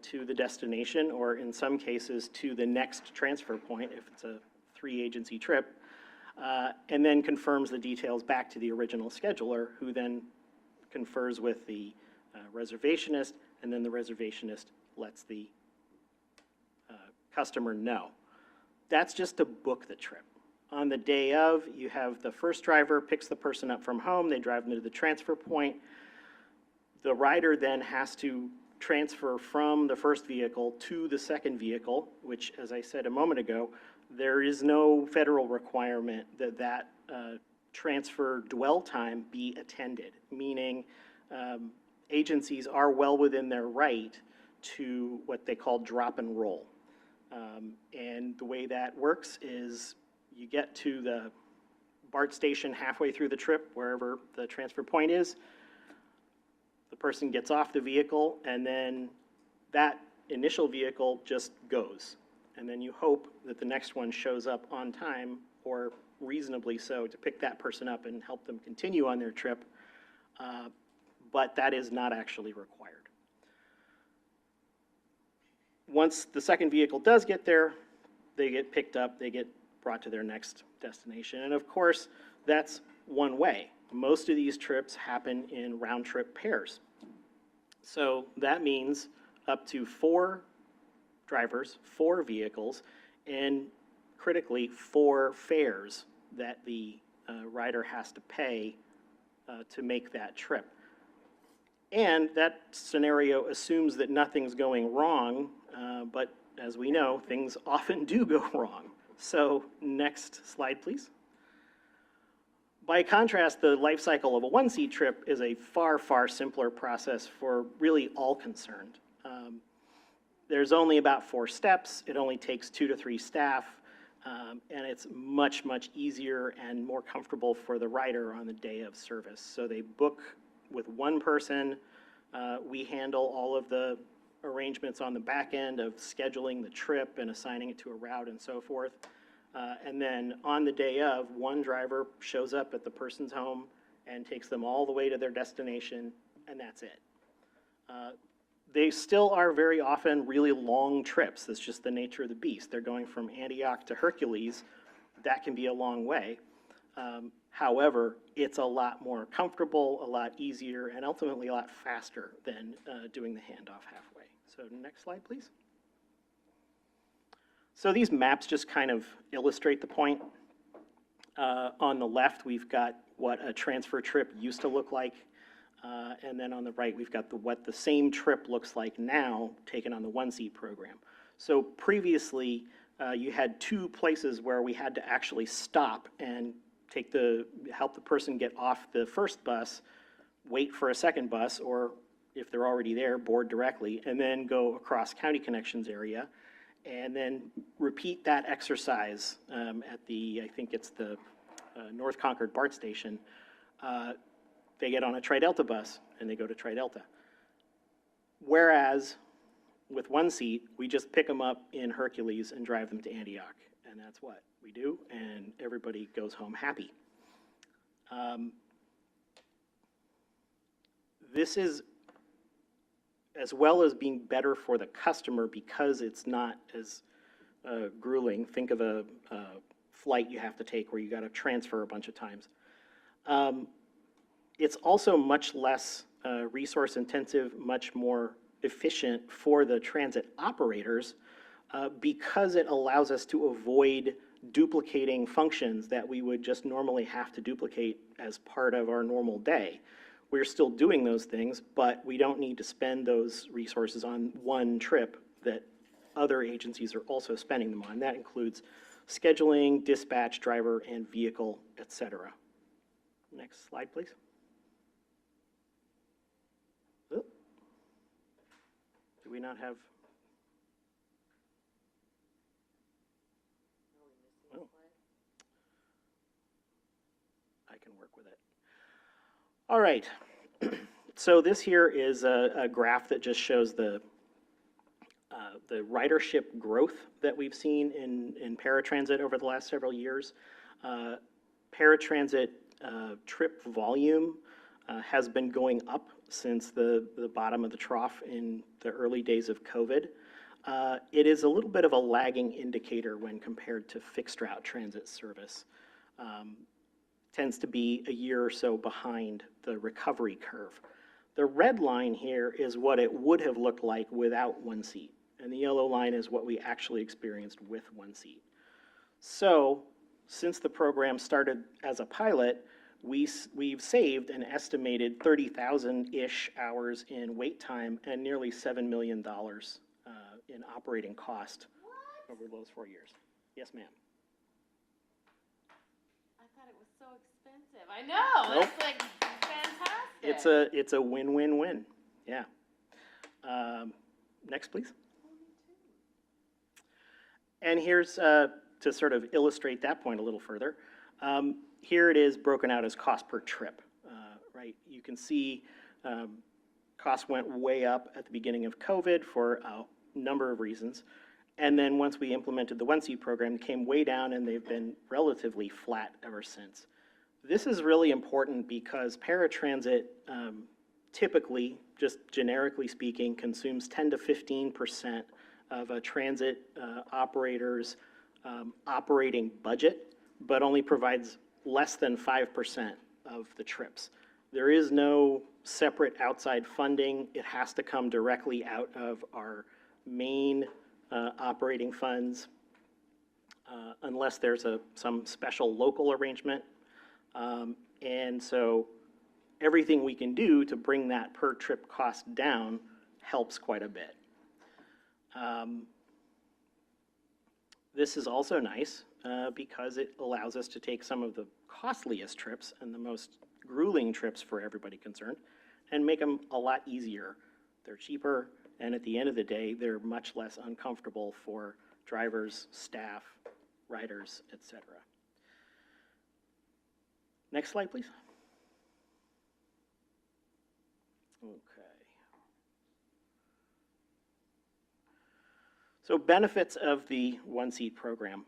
to the destination, or in some cases to the next transfer point if it's a 3-agency trip, and then confirms the details back to the original scheduler, who then confers with the reservationist, and then the reservationist lets the customer know. That's just to book the trip. On the day of, you have the first driver picks the person up from home, they drive them to the transfer point. The rider then has to transfer from the first vehicle to the second vehicle, which, as I said a moment ago, there is no federal requirement that that transfer dwell time be attended, meaning agencies are well within their right to what they call drop and roll. And the way that works is you get to the BART station halfway through the trip, wherever the transfer point is, the person gets off the vehicle, and then that initial vehicle just goes. And then you hope that the next one shows up on time, or reasonably so, to pick that person up and help them continue on their trip, but that is not actually required. Once the second vehicle does get there, they get picked up, they get brought to their next destination. And of course, that's one way. Most of these trips happen in round-trip pairs. So that means up to 4 drivers, 4 vehicles, and critically, 4 fares that the rider has to pay to make that trip. And that scenario assumes that nothing's going wrong, but as we know, things often do go wrong. So next slide, please. By contrast, the life cycle of a one-seat trip is a far, far simpler process for really all concerned. There's only about 4 steps. It only takes 2 to 3 staff, and it's much, much easier and more comfortable for the rider on the day of service. So they book with one person. We handle all of the arrangements on the back end of scheduling the trip and assigning it to a route and so forth. And then on the day of, one driver shows up at the person's home and takes them all the way to their destination, and that's it. They still are very often really long trips. That's just the nature of the beast. They're going from Antioch to Hercules. That can be a long way. However, it's a lot more comfortable, a lot easier, and ultimately a lot faster than doing the handoff halfway. So next slide, please. So these maps just kind of illustrate the point. On the left, we've got what a transfer trip used to look like. And then on the right, we've got what the same trip looks like now, taken on the one-seat program. So previously, you had 2 places where we had to actually stop and help the person get off the first bus, wait for a second bus, or if they're already there, board directly, and then go across County Connections area, and then repeat that exercise at the, I think it's the North Concord BART station. They get on a Tri-Delta bus, and they go to Tri-Delta. Whereas, with one seat, we just pick them up in Hercules and drive them to Antioch, and that's what we do, and everybody goes home happy. This is, as well as being better for the customer because it's not as grueling. Think of a flight you have to take where you got to transfer a bunch of times. It's also much less resource intensive, much more efficient for the transit operators because it allows us to avoid duplicating functions that we would just normally have to duplicate as part of our normal day. We're still doing those things, but we don't need to spend those resources on one trip that other agencies are also spending them on. That includes scheduling, dispatch, driver, and vehicle, etc. Next slide, please. Oh. Do we not have? Oh. I can work with it. All right. So this here is a graph that just shows the ridership growth that we've seen in paratransit over the last several years. Paratransit trip volume has been going up since the bottom of the trough in the early days of COVID. It is a little bit of a lagging indicator when compared to fixed route transit service. Tends to be a year or so behind the recovery curve. The red line here is what it would have looked like without one seat, and the yellow line is what we actually experienced with one seat. So, since the program started as a pilot, we've saved an estimated 30,000-ish hours in wait time and nearly $7 million in operating cost over those 4 years. Yes, ma'am. I thought it was so expensive. I know, Nope. it's like fantastic. It's a win-win-win, yeah. Next, please. And here's, to sort of illustrate that point a little further, here it is broken out as cost per trip, right? You can see costs went way up at the beginning of COVID for a number of reasons. And then once we implemented the One Seat program, it came way down, and they've been relatively flat ever since. This is really important because paratransit typically, just generically speaking, consumes 10 to 15% of a transit operator's operating budget, but only provides less than 5% of the trips. There is no separate outside funding. It has to come directly out of our main operating funds, unless there's some special local arrangement. And so everything we can do to bring that per trip cost down helps quite a bit. This is also nice because it allows us to take some of the costliest trips and the most grueling trips for everybody concerned and make them a lot easier. They're cheaper, and at the end of the day, they're much less uncomfortable for drivers, staff, riders, etc. Next slide, please. Okay. So benefits of the One Seat program.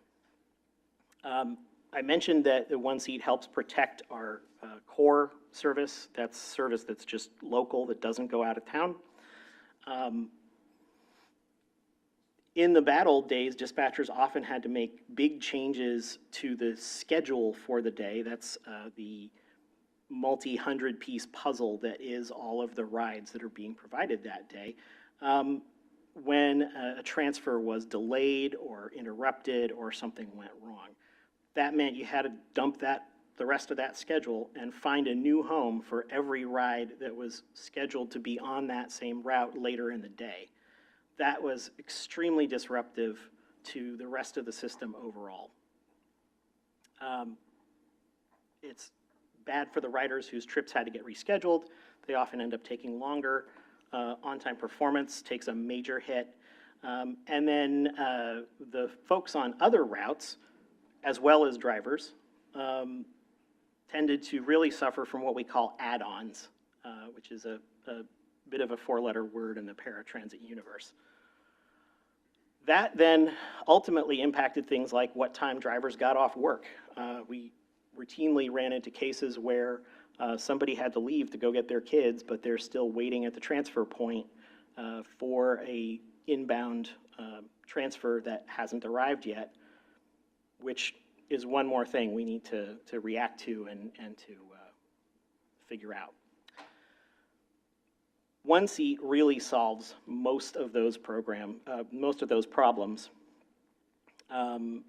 I mentioned that the One Seat helps protect our core service. That's service that's just local, that doesn't go out of town. In the bad old days, dispatchers often had to make big changes to the schedule for the day. That's the multi-hundred-piece puzzle that is all of the rides that are being provided that day. When a transfer was delayed or interrupted or something went wrong, that meant you had to dump the rest of that schedule and find a new home for every ride that was scheduled to be on that same route later in the day. That was extremely disruptive to the rest of the system overall. It's bad for the riders whose trips had to get rescheduled. They often end up taking longer. On-time performance takes a major hit. And then the folks on other routes, as well as drivers, tended to really suffer from what we call add-ons, which is a bit of a four-letter word in the paratransit universe. That then ultimately impacted things like what time drivers got off work. We routinely ran into cases where somebody had to leave to go get their kids, but they're still waiting at the transfer point for a inbound transfer that hasn't arrived yet, which is one more thing we need to react to and to figure out. One Seat really solves most of those problems, and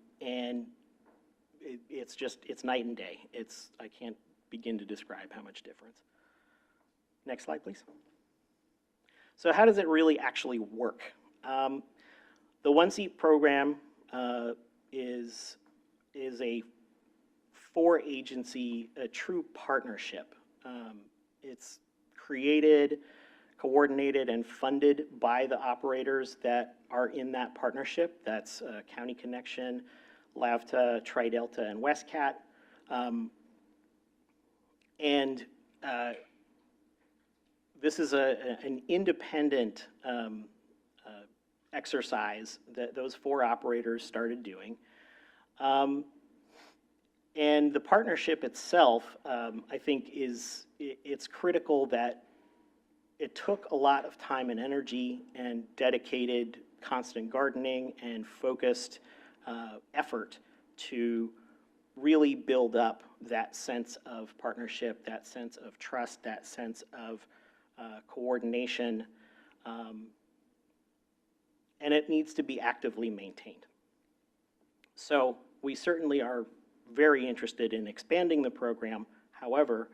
it's night and day. I can't begin to describe how much difference. Next slide, please. So how does it really actually work? The One Seat program is a four-agency, a true partnership. It's created, coordinated, and funded by the operators that are in that partnership. That's County Connection, LAVTA, Tri-Delta, and WestCat. this is an independent exercise that those 4 operators started doing. And the partnership itself, I think, it's critical that it took a lot of time and energy and dedicated constant gardening and focused effort to really build up that sense of partnership, that sense of trust, that sense of coordination, and it needs to be actively maintained. So we certainly are very interested in expanding the program. However,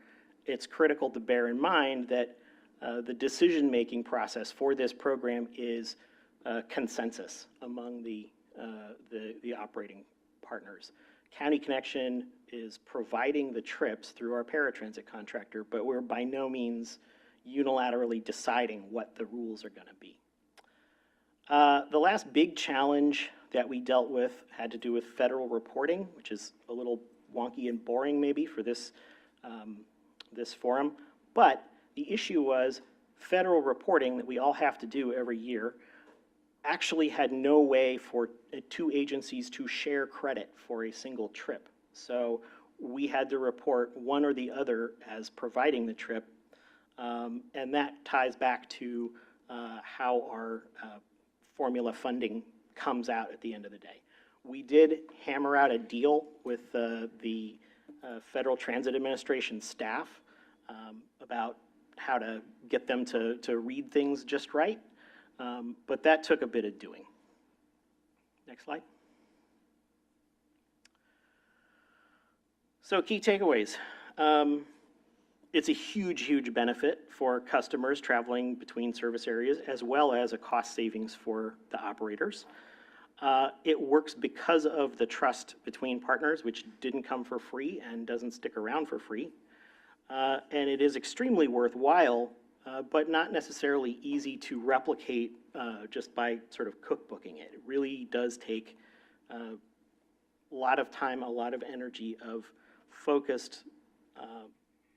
it's critical to bear in mind that the decision-making process for this program is consensus among the operating partners. County Connection is providing the trips through our paratransit contractor, but we're by no means unilaterally deciding what the rules are going to be. The last big challenge that we dealt with had to do with federal reporting, which is a little wonky and boring maybe for this, this forum. But the issue was federal reporting that we all have to do every year actually had no way for 2 agencies to share credit for a single trip. So we had to report one or the other as providing the trip, and that ties back to how our formula funding comes out at the end of the day. We did hammer out a deal with the Federal Transit Administration staff about how to get them to read things just right, but that took a bit of doing. Next slide. So key takeaways. It's a huge, huge benefit for customers traveling between service areas, as well as a cost savings for the operators. It works because of the trust between partners, which didn't come for free and doesn't stick around for free. And it is extremely worthwhile, but not necessarily easy to replicate just by sort of cookbooking it. It really does take a lot of time, a lot of energy of focused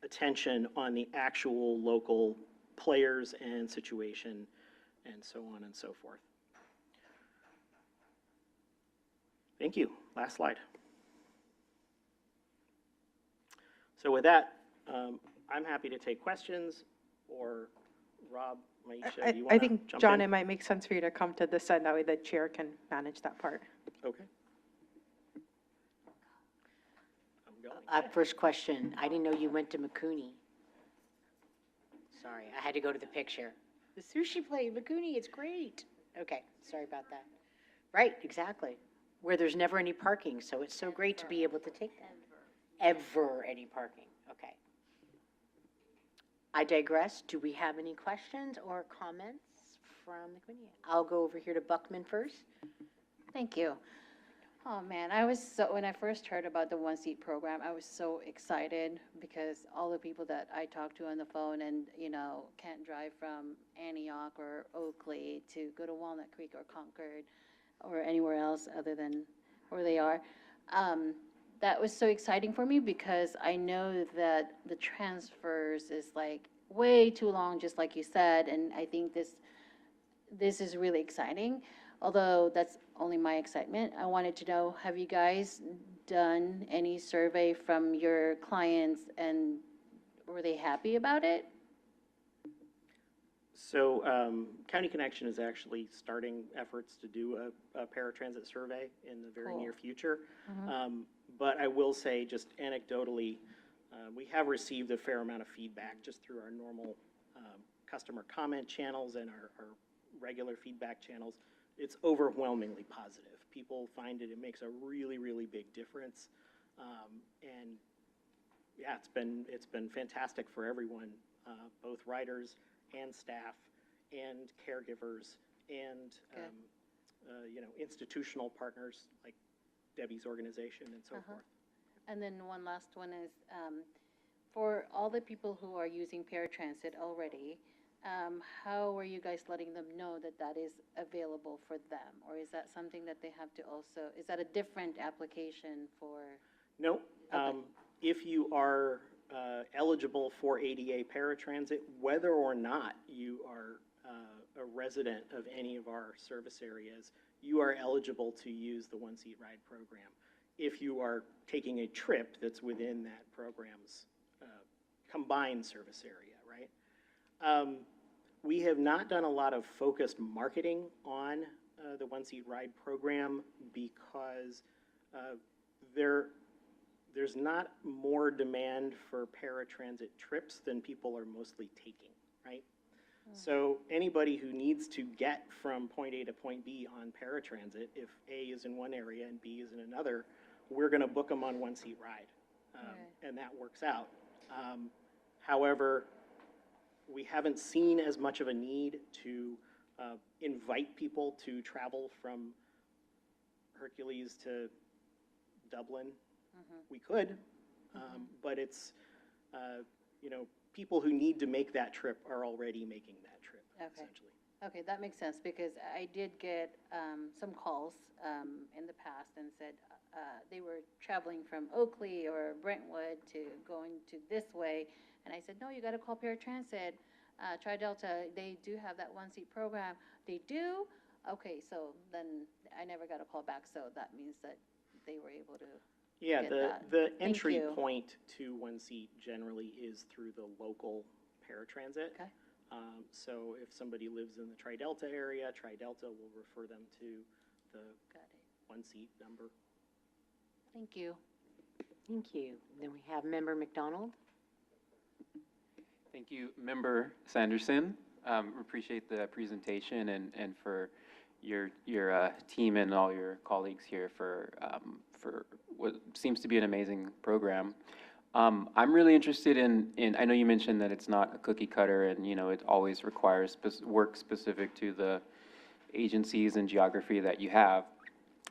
attention on the actual local players and situation, and so on and so forth. Thank you. Last slide. So with that, I'm happy to take questions, or Rob, Maisha, do you want to jump in? I think, John, it might make sense for you to come to this end, that way the chair can manage that part. Okay. First question, I didn't know you went to Mikuni. Sorry, I had to go to the picture. The sushi place, Mikuni, it's great. Okay, sorry about that. Right, exactly. Where there's never any parking, so it's so great to be able to take that. Ever any parking, okay. I digress. Do we have any questions or comments from the committee? I'll go over here to Buckman first. Thank you. Oh, man, when I first heard about the one-seat program, I was so excited because all the people that I talked to on the phone and, can't drive from Antioch or Oakley to go to Walnut Creek or Concord or anywhere else other than where they are, that was so exciting for me because I know that the transfers is like way too long, just like you said, and I think this is really exciting. Although that's only my excitement, I wanted to know, have you guys done any survey from your clients and were they happy about it? So County Connection is actually starting efforts to do a paratransit survey in the very near future. But I will say, just anecdotally, we have received a fair amount of feedback just through our normal customer comment channels and our regular feedback channels. It's overwhelmingly positive. People find it makes a really, really big difference. And yeah, it's been fantastic for everyone, both riders and staff and caregivers and institutional partners like Debbie's organization and so forth. And then one last one is, for all the people who are using paratransit already, how are you guys letting them know that that is available for them? Or is that something that they have to also, is that a different application for? No. Okay. If you are eligible for ADA paratransit, whether or not you are a resident of any of our service areas. You are eligible to use the one-seat ride program if you are taking a trip that's within that program's combined service area, right? We have not done a lot of focused marketing on the one-seat ride program because there's not more demand for paratransit trips than people are mostly taking, right? So anybody who needs to get from point A to point B on paratransit, if A is in one area and B is in another, we're going to book them on one-seat ride, and that works out. However, we haven't seen as much of a need to invite people to travel from Hercules to Dublin. We could, but it's, people who need to make that trip are already making that trip, essentially. Okay, that makes sense, because I did get some calls in the past and said they were traveling from Oakley or Brentwood to going to this way, and I said, no, you got to call paratransit. Tri-Delta, they do have that one-seat program. They do? Okay, so then I never got a call back, so that means that they were able to Yeah, get that. the Thank entry you. point to one seat generally is through the local paratransit. Okay. So if somebody lives in the Tri-Delta area, Tri-Delta will refer them to the Got it. one-seat number. Thank you. Thank you. Then we have Member McDonald. Thank you, Member Sanderson. Appreciate the presentation and for your team and all your colleagues here for what seems to be an amazing program. I'm really interested in, I know you mentioned that it's not a cookie cutter and, it always requires work specific to the agencies and geography that you have.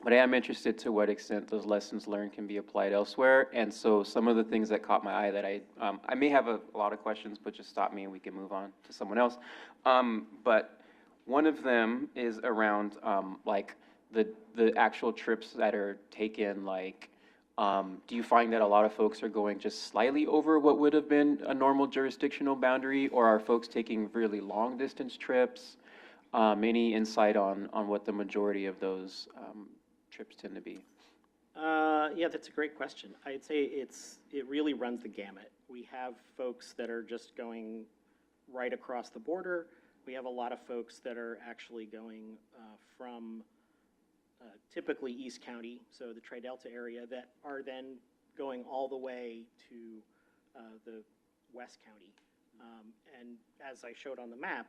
But I am interested to what extent those lessons learned can be applied elsewhere. And so some of the things that caught my eye that I may have a lot of questions, but just stop me and we can move on to someone else. But one of them is around like the actual trips that are taken, like, do you find that a lot of folks are going just slightly over what would have been a normal jurisdictional boundary, or are folks taking really long distance trips? Any insight on what the majority of those trips tend to be? Yeah, that's a great question. I'd say it really runs the gamut. We have folks that are just going right across the border. We have a lot of folks that are actually going from typically East County, so the Tri-Delta area, that are then going all the way to the West County. And as I showed on the map,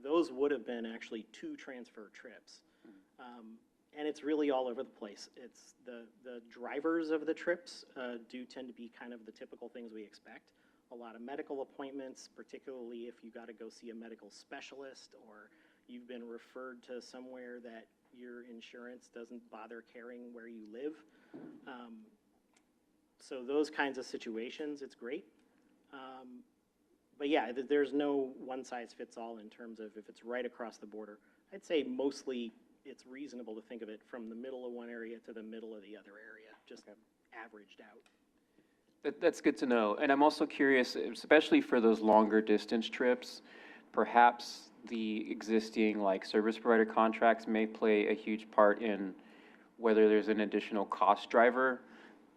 those would have been actually 2 transfer trips. And it's really all over the place. It's the drivers of the trips do tend to be kind of the typical things we expect. A lot of medical appointments, particularly if you got to go see a medical specialist or you've been referred to somewhere that your insurance doesn't bother caring where you live. So those kinds of situations, it's great. But yeah, there's no one-size-fits-all in terms of if it's right across the border. I'd say mostly it's reasonable to think of it from the middle of one area to the middle of the other area, just averaged out. That's good to know. And I'm also curious, especially for those longer distance trips, perhaps the existing like service provider contracts may play a huge part in whether there's an additional cost driver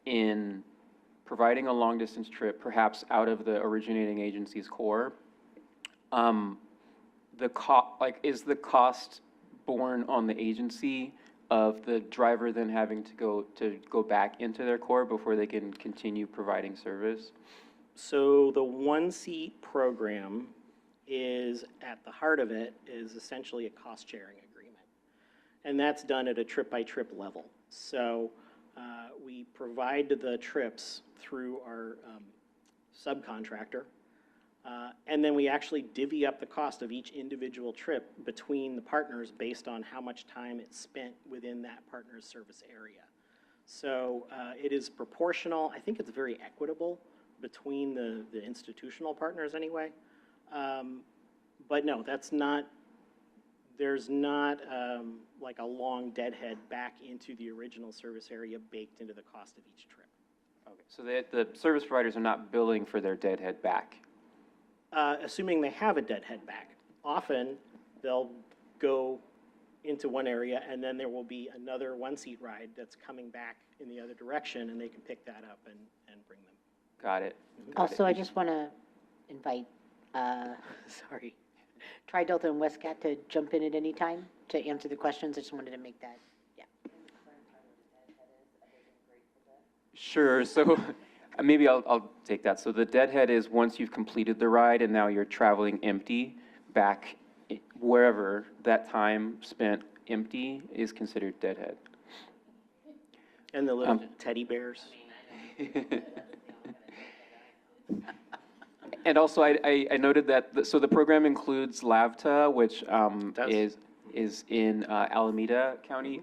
in providing a long distance trip, perhaps out of the originating agency's core. Is the cost borne on the agency of the driver then having to go back into their core before they can continue providing service? So the one-seat program is, at the heart of it, is essentially a cost-sharing agreement. And that's done at a trip-by-trip level. So we provide the trips through our subcontractor, and then we actually divvy up the cost of each individual trip between the partners based on how much time it's spent within that partner's service area. So it is proportional. I think it's very equitable between the institutional partners anyway. But no, there's not like a long deadhead back into the original service area baked into the cost of each trip. So the service providers are not billing for their deadhead back? Assuming they have a deadhead back. Often, they'll go into one area, and then there will be another one-seat ride that's coming back in the other direction, and they can pick that up and bring them. Got it. Also, I just want to invite, sorry, Tri-Delta and Westcat to jump in at any time to answer the questions. I just wanted to make that, yeah. Sure, so maybe I'll take that. So the deadhead is once you've completed the ride and now you're traveling empty back wherever, that time spent empty is considered deadhead. And the little teddy bears. And also, I noted that, so the program includes LAVTA, which is in Alameda County.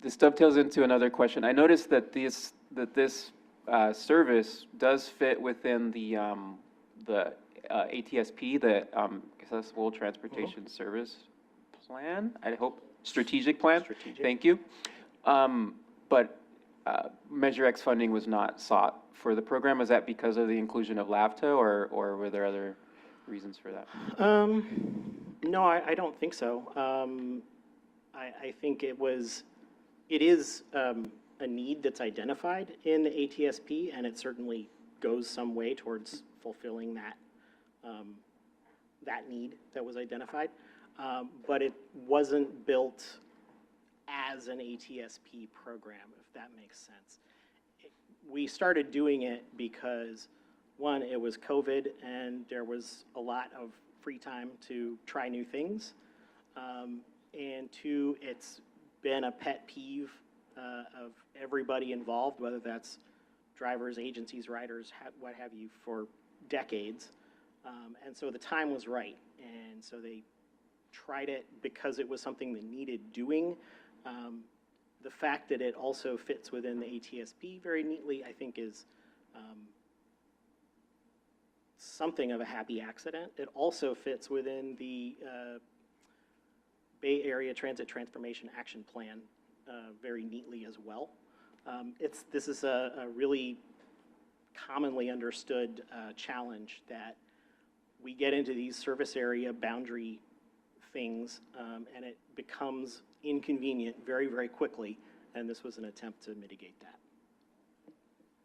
This dovetails into another question. I noticed that this service does fit within the ATSP, the Accessible Transportation Service Plan, I hope, strategic plan. Thank you. But Measure X funding was not sought for the program. Was that because of the inclusion of LAVTA, or were there other reasons for that? No, I don't think so. I think it is a need that's identified in the ATSP, and it certainly goes some way towards fulfilling that, that need that was identified. But it wasn't built as an ATSP program, if that makes sense. We started doing it because, one, it was COVID and there was a lot of free time to try new things. And two, it's been a pet peeve of everybody involved, whether that's drivers, agencies, riders, what have you, for decades. And so the time was right. And so they tried it because it was something that needed doing. The fact that it also fits within the ATSP very neatly, I think, is something of a happy accident. It also fits within the Bay Area Transit Transformation Action Plan very neatly as well. This is a really commonly understood challenge that we get into these service area boundary things, and it becomes inconvenient very, very quickly, and this was an attempt to mitigate that.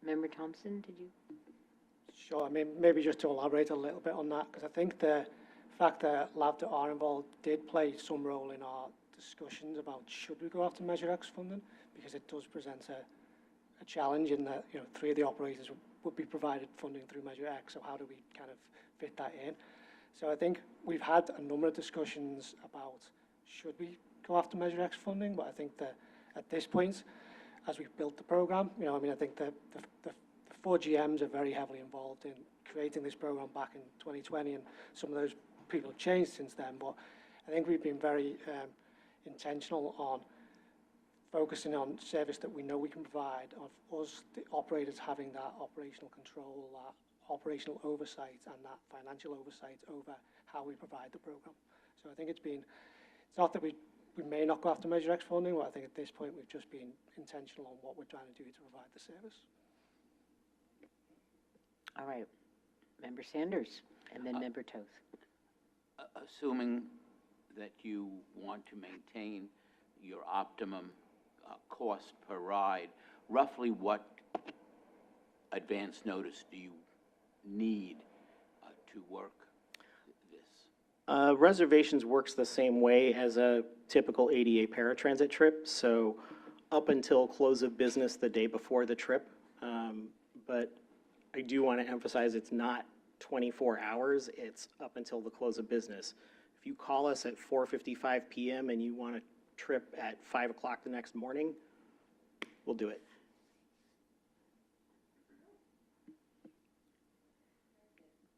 Member Thompson, did you? Sure, I mean, maybe just to elaborate a little bit on that, because I think the fact that LAVTA are involved did play some role in our discussions about should we go after Measure X funding, because it does present a challenge in that, 3 of the operators would be provided funding through Measure X, so how do we kind of fit that in? So I think we've had a number of discussions about should we go after Measure X funding, but I think that at this point, as we've built the program, I think the 4 GMs are very heavily involved in creating this program back in 2020, and some of those people have changed since then, but I think we've been very intentional on focusing on service that we know we can provide, of us, the operators, having that operational control, that operational oversight, and that financial oversight over how we provide the program. So I think it's not that we may not go after Measure X funding, but I think at this point we've just been intentional on what we're trying to do to provide the service. All right. Member Sanders, and then Member Toth. Assuming that you want to maintain your optimum cost per ride, roughly what advance notice do you need to work this? Reservations works the same way as a typical ADA paratransit trip, so up until close of business the day before the trip. But I do want to emphasize it's not 24 hours, it's up until the close of business. If you call us at 4:55 p.m. and you want a trip at 5 o'clock the next morning, we'll do it.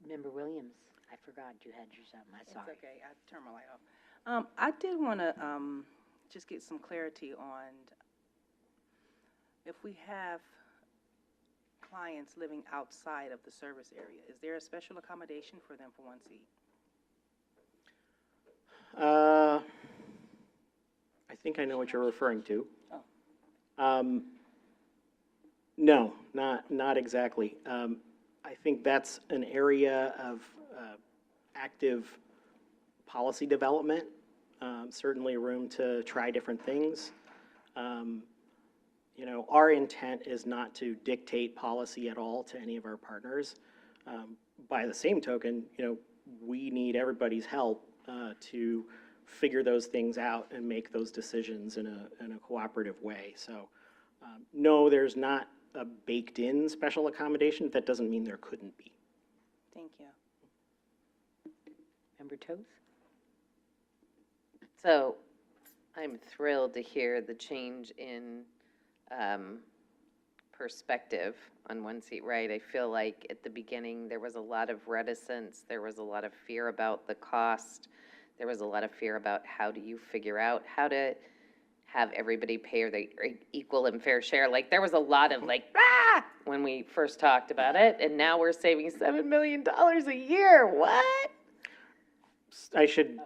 Member Williams, I forgot you had yours up, I'm sorry. It's okay, I turned my light off. I did want to just get some clarity on if we have clients living outside of the service area, is there a special accommodation for them for one seat? I think I know what you're referring to. No, not exactly. I think that's an area of active policy development, certainly room to try different things. You know, our intent is not to dictate policy at all to any of our partners. By the same token, you know, we need everybody's help to figure those things out and make those decisions in a cooperative way. So, no, there's not a baked-in special accommodation. That doesn't mean there couldn't be. Thank you. Member Toth? So I'm thrilled to hear the change in perspective on One Seat Right. I feel like at the beginning, there was a lot of reticence. There was a lot of fear about the cost. There was a lot of fear about how do you figure out how to have everybody pay their equal and fair share. Like, there was a lot of like, ah, when we first talked about it, and now we're saving $7 million a year. What? $7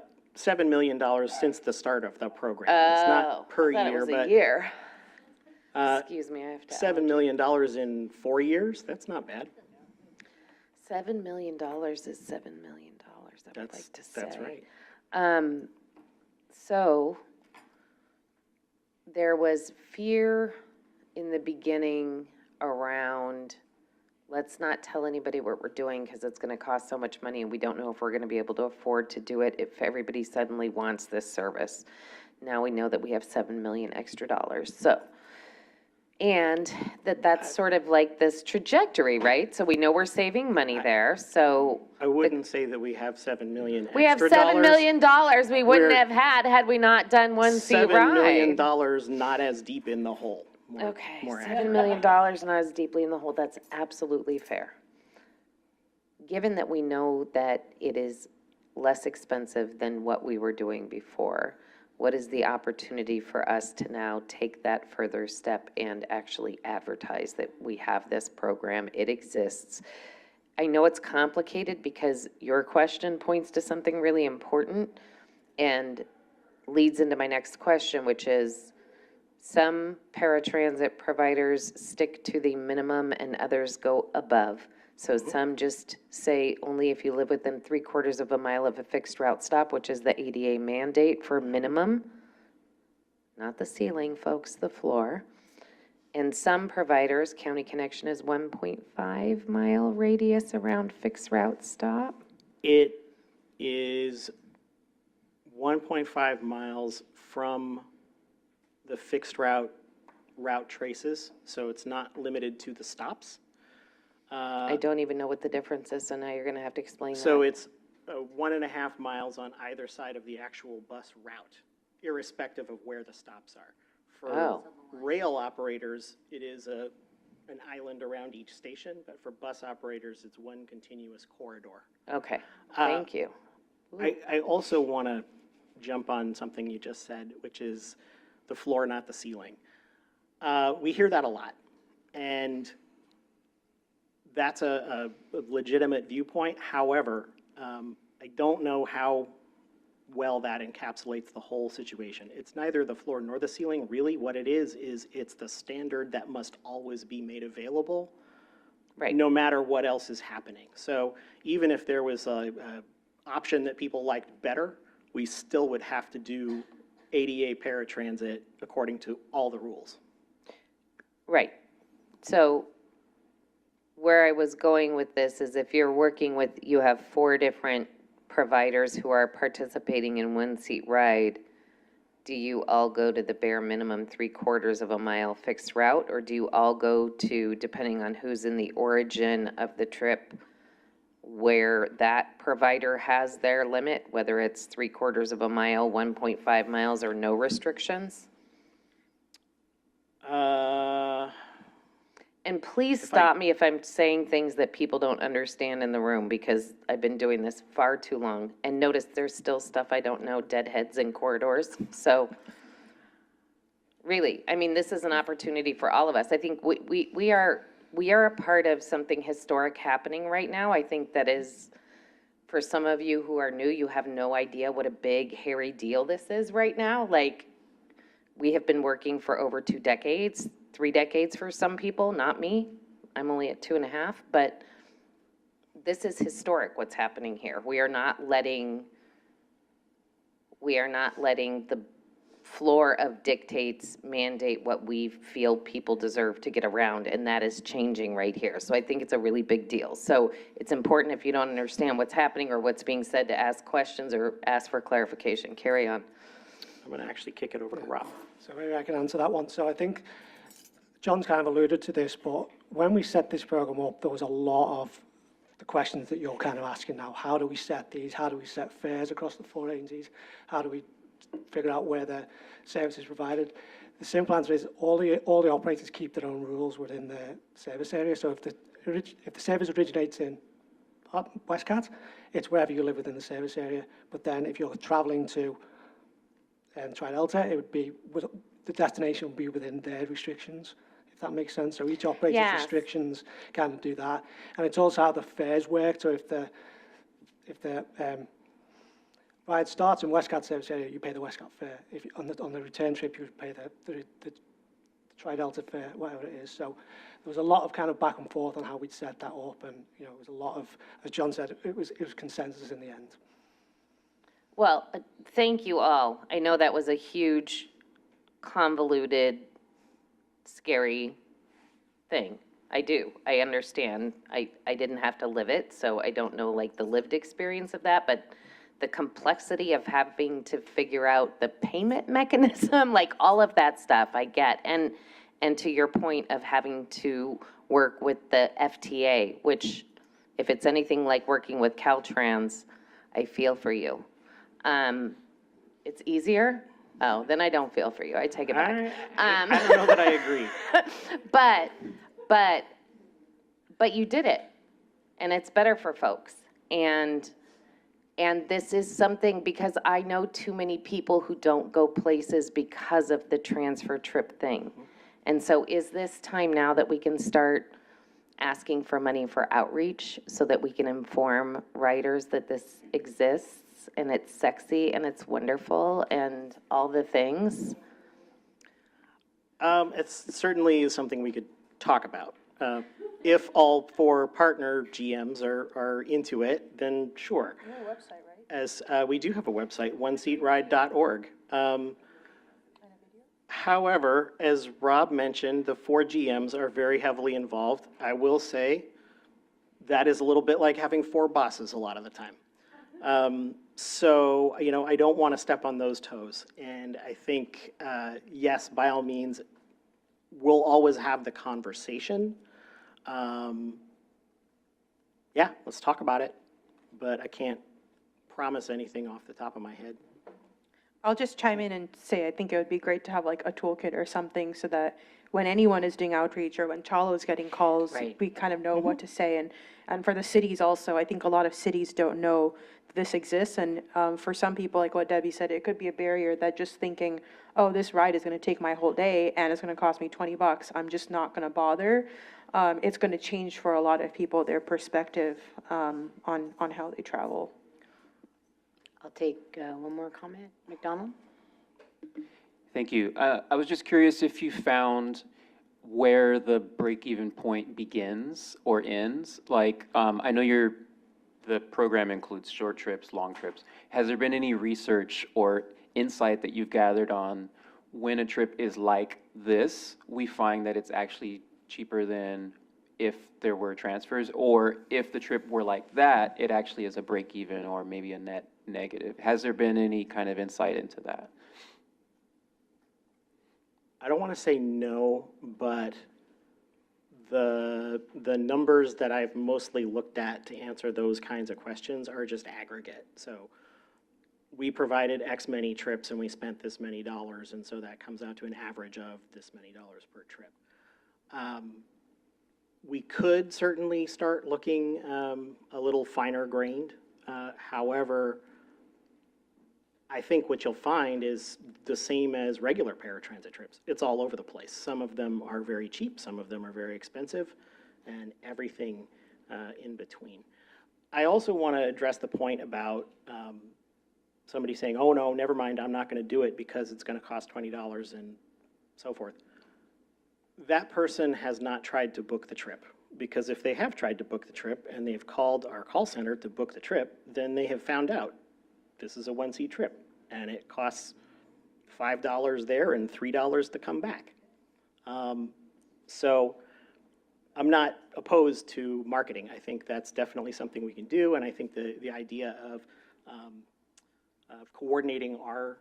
million since the start of the program. It's not per I thought year, it was but a year. Excuse me, I have to. $7 million in 4 years, that's not bad. $7 million is $7 million, I would like to say. That's right. So there was fear in the beginning around, let's not tell anybody what we're doing because it's going to cost so much money and we don't know if we're going to be able to afford to do it if everybody suddenly wants this service. Now we know that we have $7 million extra dollars. So, and that's sort of like this trajectory, right? So we know we're saving money there, so. I wouldn't say that we have $7 million extra We have $7 million we wouldn't have had we not done One Seat Right. $7 million not as deep in the hole. Okay, more $7 million not as deeply in the hole, that's absolutely fair. Given that we know that it is less expensive than what we were doing before, what is the opportunity for us to now take that further step and actually advertise that we have this program, it exists? I know it's complicated because your question points to something really important and leads into my next question, which is, some paratransit providers stick to the minimum and others go above. So some just say only if you live within 3/4 of a mile of a fixed route stop, which is the ADA mandate for minimum. Not the ceiling, folks, the floor. And some providers, County Connection is 1.5 mile radius around fixed route stop. It is 1.5 miles from the fixed route traces, so it's not limited to the stops. I don't even know what the difference is, so now you're gonna have to explain that. So it's 1.5 miles on either side of the actual bus route, irrespective of where the stops are. For rail operators, it is an island around each station, but for bus operators, it's one continuous corridor. Okay, thank you. I also want to jump on something you just said, which is the floor, not the ceiling. We hear that a lot, and that's a legitimate viewpoint. However, I don't know how well that encapsulates the whole situation. It's neither the floor nor the ceiling. Really, what it is it's the standard that must always be made available, right, no matter what else is happening. So even if there was a option that people liked better, we still would have to do ADA paratransit according to all the rules. Right. So where I was going with this is if you're working with, you have 4 different providers who are participating in One Seat Ride, do you all go to the bare minimum 3/4 of a mile fixed route, or do you all go to, depending on who's in the origin of the trip, where that provider has their limit, whether it's 3/4 of a mile, 1.5 miles, or no restrictions? And please stop me if I'm saying things that people don't understand in the room, because I've been doing this far too long. And notice there's still stuff I don't know, deadheads in corridors. So really, I mean, this is an opportunity for all of us. I think we are a part of something historic happening right now. I think that is, for some of you who are new, you have no idea what a big, hairy deal this is right now. Like, we have been working for over 2 decades 3 decades for some people, not me. I'm only at 2.5, but this is historic what's happening here. We are not letting the floor of dictates mandate what we feel people deserve to get around, and that is changing right here. So I think it's a really big deal. So it's important, if you don't understand what's happening or what's being said, to ask questions or ask for clarification. Carry on. I'm going to actually kick it over to Rob. So maybe I can answer that one. So I think John's kind of alluded to this, but when we set this program up, there was a lot of the questions that you're kind of asking now. How do we set these? How do we set fares across the 4 agencies? How do we figure out where the service is provided? The simple answer is all the operators keep their own rules within the service area. So if the service originates in Westcott, it's wherever you live within the service area. But then if you're traveling to Tri-Delta, it would be, the destination would be within their restrictions, if that makes sense. So each operator's Yes. restrictions kind of do that. And it's also how the fares work. So if the ride starts in Westcott service area, you pay the Westcott fare. If you, on the return trip, you would pay the Tri-Delta fare, whatever it is. So there was a lot of kind of back and forth on how we'd set that up, and it was a lot of, as John said, it was consensus in the end. Well, thank you all. I know that was a huge, convoluted, scary thing. I do. I understand. I didn't have to live it, so I don't know like the lived experience of that, but the complexity of having to figure out the payment mechanism, like all of that stuff I get. And to your point of having to work with the FTA, which if it's anything like working with Caltrans, I feel for you. It's easier? Oh, then I don't feel for you. I take it back. I don't know that I agree. But you did it, and it's better for folks. And this is something, because I know too many people who don't go places because of the transfer trip thing. And so is this time now that we can start asking for money for outreach so that we can inform riders that this exists and it's sexy and it's wonderful and all the things? It's certainly something we could talk about. If all 4 partner GMs are into it, then sure. You have a website, right? As we do have a website, oneseatride.org. However, as Rob mentioned, the 4 GMs are very heavily involved. I will say that is a little bit like having 4 bosses a lot of the time. So, I don't want to step on those toes. And I think, yes, by all means, we'll always have the conversation. Yeah, let's talk about it. But I can't promise anything off the top of my head. I'll just chime in and say, I think it would be great to have like a toolkit or something so that when anyone is doing outreach or when Chalo is getting calls, Right. we kind of know what to say. And for the cities also, I think a lot of cities don't know this exists. And for some people, like what Debbie said, it could be a barrier that just thinking, oh, this ride is going to take my whole day and it's going to cost me $20. I'm just not going to bother. It's going to change for a lot of people their perspective on how they travel. I'll take one more comment. McDonald? Thank you. I was just curious if you found where the break-even point begins or ends. Like, I know the program includes short trips, long trips. Has there been any research or insight that you've gathered on when a trip is like this, we find that it's actually cheaper than if there were transfers, or if the trip were like that, it actually is a break-even or maybe a net negative? Has there been any kind of insight into that? I don't want to say no, but the numbers that I've mostly looked at to answer those kinds of questions are just aggregate. So we provided X many trips and we spent this many dollars, and so that comes out to an average of this many dollars per trip. We could certainly start looking a little finer grained. However, I think what you'll find is the same as regular paratransit trips. It's all over the place. Some of them are very cheap, some of them are very expensive, and everything in between. I also want to address the point about somebody saying, oh no, never mind, I'm not going to do it because it's going to cost $20 and so forth. that person has not tried to book the trip. Because if they have tried to book the trip and they've called our call center to book the trip, then they have found out this is a one-seat trip and it costs $5 there and $3 to come back. So I'm not opposed to marketing. I think that's definitely something we can do, and I think the idea of coordinating our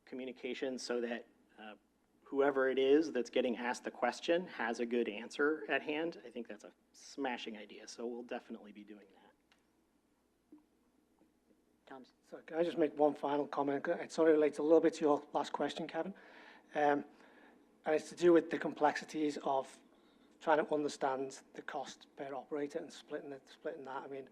communication so that whoever it is that's getting asked the question has a good answer at hand, I think that's a smashing idea, so we'll definitely be doing that. Thompson? So can I just make one final comment? It sort of relates a little bit to your last question, Kevin. And it's to do with the complexities of trying to understand the cost per operator and splitting that. I mean,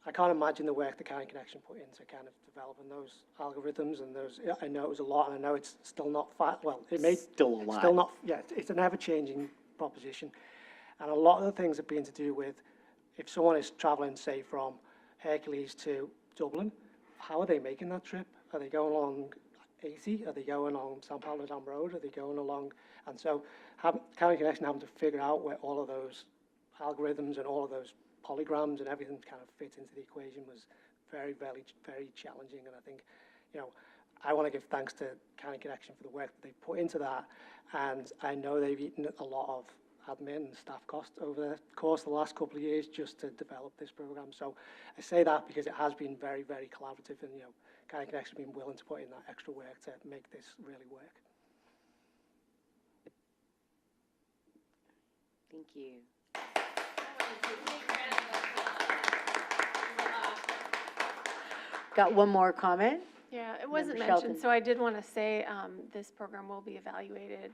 I can't imagine the work the County Connection put into kind of developing those algorithms and those. I know it was a lot, and I know it's still not well. It may Still a lot. Still not. Yeah, it's an ever-changing proposition, and a lot of the things have been to do with if someone is traveling, say, from Hercules to Dublin, how are they making that trip? Are they going along 80? Are they going along San Pablo Dam Road? Are they going along? And so County Connection having to figure out where all of those algorithms and all of those polygons and everything kind of fit into the equation was very, very, very challenging. And I think, you know, I want to give thanks to County Connection for the work that they put into that. And I know they've eaten a lot of admin and staff costs over the course of the last couple of years just to develop this program. So I say that because it has been very, very collaborative, and, you know, County Connection has been willing to put in that extra work to make this really work. Thank you. Got one more comment? Yeah, it wasn't Member mentioned, Shelton. so I did want to say, this program will be evaluated,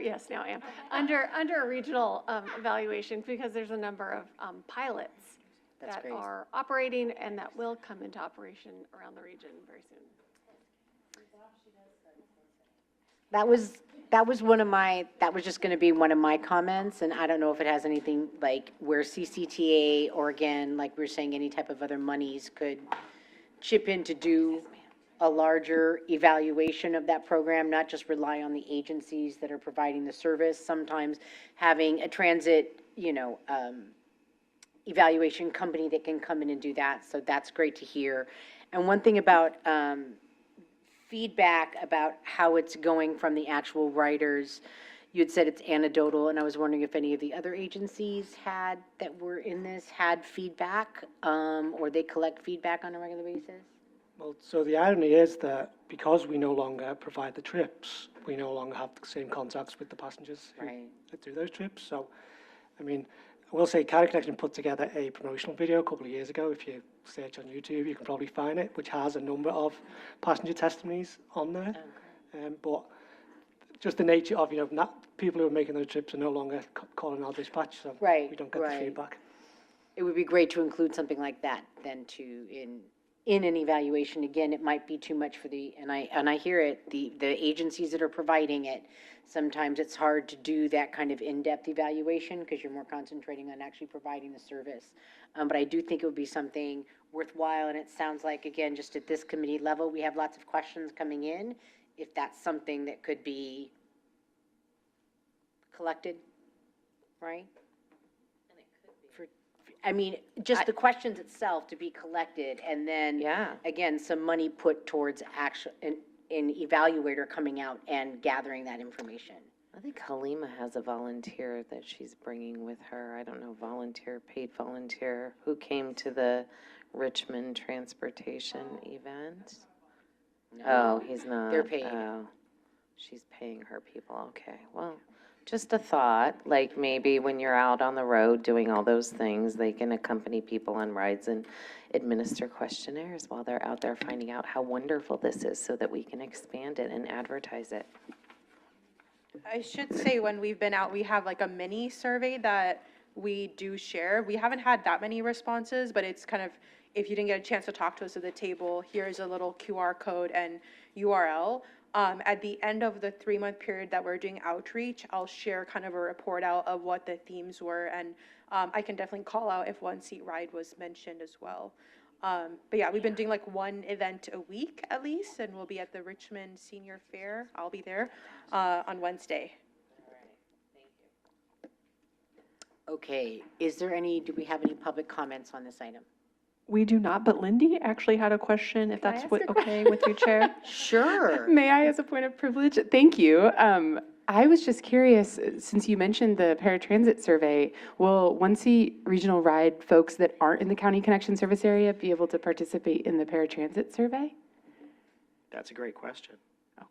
yes, now I am, under a regional, evaluation, because there's a number of, pilots That's that great. are operating and that will come into operation around the region very soon. That was one of my, that was just going to be one of my comments, and I don't know if it has anything like where CCTA or again, like we were saying, any type of other monies could chip in to do a larger evaluation of that program, not just rely on the agencies that are providing the service. Sometimes having a transit, you know, evaluation company that can come in and do that, so that's great to hear. And one thing about feedback about how it's going from the actual writers, you had said it's anecdotal, and I was wondering if any of the other agencies that were in this had feedback, or they collect feedback on a regular basis? Well, so the irony is that because we no longer provide the trips, we no longer have the same contacts with the passengers who do those trips. So, I mean, I will say County Connection put together a promotional video a couple of years ago. If you search on YouTube, you can probably find it, which has a number of passenger testimonies on there. But just the nature of, you know, not people who are making those trips are no longer calling our dispatch, so we don't get the feedback. It would be great to include something like that then in an evaluation. Again, it might be too much for and I hear it, the agencies that are providing it, sometimes it's hard to do that kind of in-depth evaluation because you're more concentrating on actually providing the service. But I do think it would be something worthwhile, and it sounds like, again, just at this committee level, we have lots of questions coming in, if that's something that could be collected, right? I mean, just the questions itself to be collected, and then, again, some money put towards an evaluator coming out and gathering that information. I think Halima has a volunteer that she's bringing with her. I don't know, paid volunteer, who came to the Richmond transportation event. Oh, he's not. They're paid. Oh, she's paying her people. Okay, well, just a thought, like maybe when you're out on the road doing all those things, they can accompany people on rides and administer questionnaires while they're out there finding out how wonderful this is so that we can expand it and advertise it. I should say when we've been out, we have like a mini survey that we do share. We haven't had that many responses, but it's kind of, if you didn't get a chance to talk to us at the table, here's a little QR code and URL. At the end of the 3-month period that we're doing outreach, I'll share kind of a report out of what the themes were, and I can definitely call out if one seat ride was mentioned as well. But yeah, we've been doing like one event a week at least, and we'll be at the Richmond Senior Fair. I'll be there on Wednesday. Okay, do we have any public comments on this item? We do not, but Lindy actually had a question, if Can I that's ask what, a okay with you, Chair? Sure. May I, as a point of privilege? Thank you. I was just curious, since you mentioned the paratransit survey, will Muncie Regional Ride folks that aren't in the County Connection Service area be able to participate in the paratransit survey? That's a great question.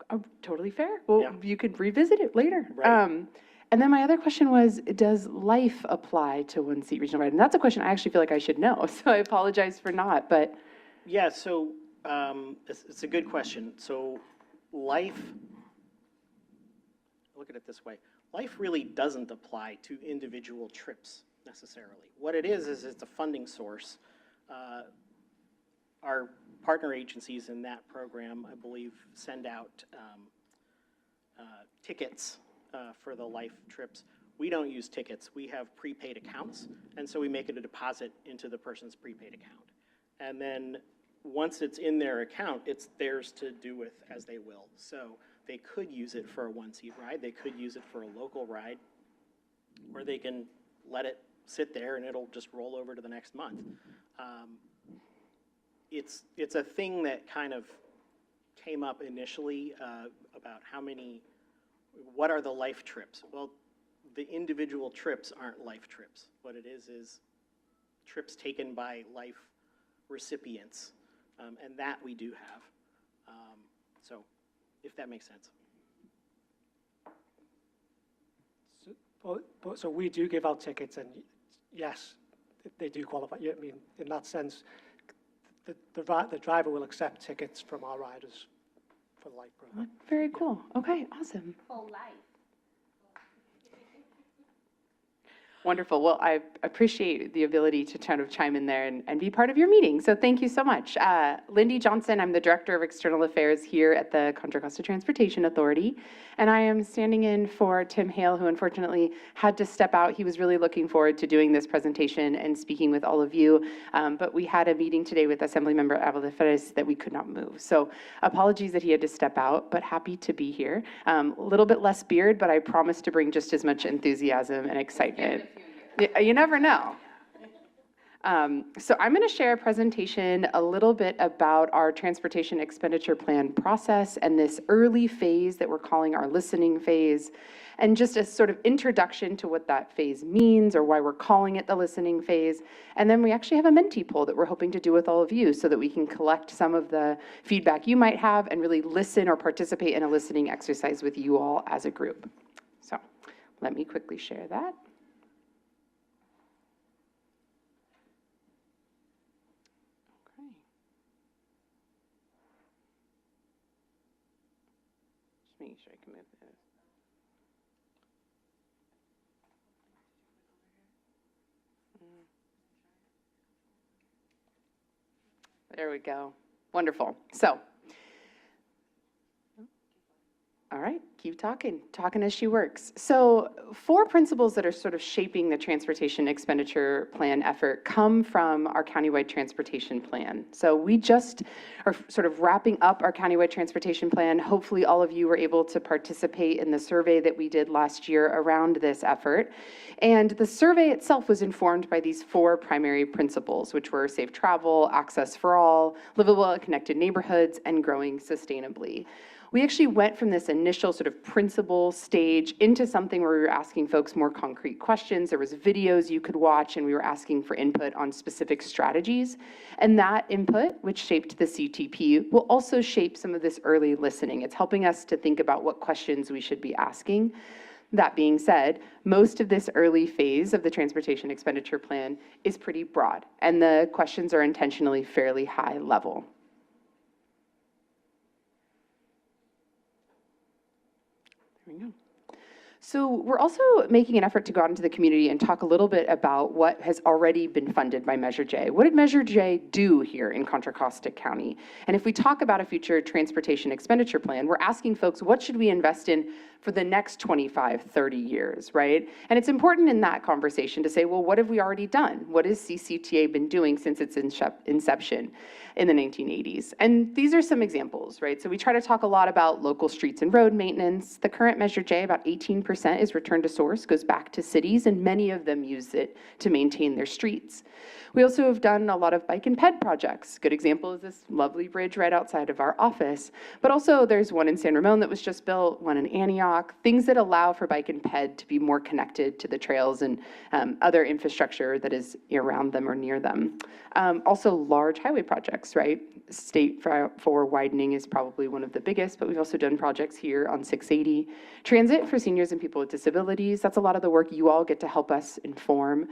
Oh, totally fair. Well, Yeah. you could revisit it later. Right. And then my other question was, does life apply to Muncie Regional Ride? And that's a question I actually feel like I should know, so I apologize for not, but. Yeah, so it's a good question. So life, look at it this way. Life really doesn't apply to individual trips necessarily. What it is it's a funding source. Our partner agencies in that program, I believe, send out tickets for the life trips. We don't use tickets. We have prepaid accounts, and so we make it a deposit into the person's prepaid account. And then once it's in their account, it's theirs to do with as they will. So they could use it for a one-seat ride, they could use it for a local ride, or they can let it sit there and it'll just roll over to the next month. It's a thing that kind of came up initially about what are the life trips? Well, the individual trips aren't life trips. What it is trips taken by life recipients, and that we do have. So, if that makes sense. So we do give out tickets, and yes, they do qualify. I mean, in that sense, the driver will accept tickets from our riders for the life program. Very cool. Okay, awesome. Whole life. Wonderful. Well, I appreciate the ability to kind of chime in there and be part of your meeting. So thank you so much. Lindy Johnson, I'm the Director of External Affairs here at the Contra Costa Transportation Authority. And I am standing in for Tim Hale, who unfortunately had to step out. He was really looking forward to doing this presentation and speaking with all of you. But we had a meeting today with Assemblymember Avaldeferez that we could not move. So apologies that he had to step out, but happy to be here. A little bit less beard, but I promise to bring just as much enthusiasm and excitement. You never know. So I'm going to share a presentation a little bit about our transportation expenditure plan process and this early phase that we're calling our listening phase, and just a sort of introduction to what that phase means or why we're calling it the listening phase. And then we actually have a Menti poll that we're hoping to do with all of you so that we can collect some of the feedback you might have and really listen or participate in a listening exercise with you all as a group. So let me quickly share that. Making sure I can move this. There we go. Wonderful. So, all right, keep talking as she works. So 4 principles that are sort of shaping the transportation expenditure plan effort come from our countywide transportation plan. So we just are sort of wrapping up our countywide transportation plan. Hopefully all of you were able to participate in the survey that we did last year around this effort. And the survey itself was informed by these 4 primary principles, which were safe travel, access for all, livable and connected neighborhoods, and growing sustainably. We actually went from this initial sort of principle stage into something where we were asking folks more concrete questions. There was videos you could watch, and we were asking for input on specific strategies. And that input, which shaped the CTP, will also shape some of this early listening. It's helping us to think about what questions we should be asking. That being said, most of this early phase of the transportation expenditure plan is pretty broad, and the questions are intentionally fairly high level. There we go. So we're also making an effort to go out into the community and talk a little bit about what has already been funded by Measure J. What did Measure J do here in Contra Costa County? And if we talk about a future transportation expenditure plan, we're asking folks, what should we invest in for the next 25, 30 years, right? And it's important in that conversation to say, well, what have we already done? What has CCTA been doing since its inception in the 1980s? And these are some examples, right? So we try to talk a lot about local streets and road maintenance. The current Measure J, about 18% is return to source, goes back to cities, and many of them use it to maintain their streets. We also have done a lot of bike and ped projects. Good example is this lovely bridge right outside of our office. But also there's one in San Ramon that was just built, one in Antioch, things that allow for bike and ped to be more connected to the trails and other infrastructure that is around them or near them. Also large highway projects, right? State for widening is probably one of the biggest, but we've also done projects here on 680. Transit for seniors and people with disabilities, that's a lot of the work you all get to help us inform.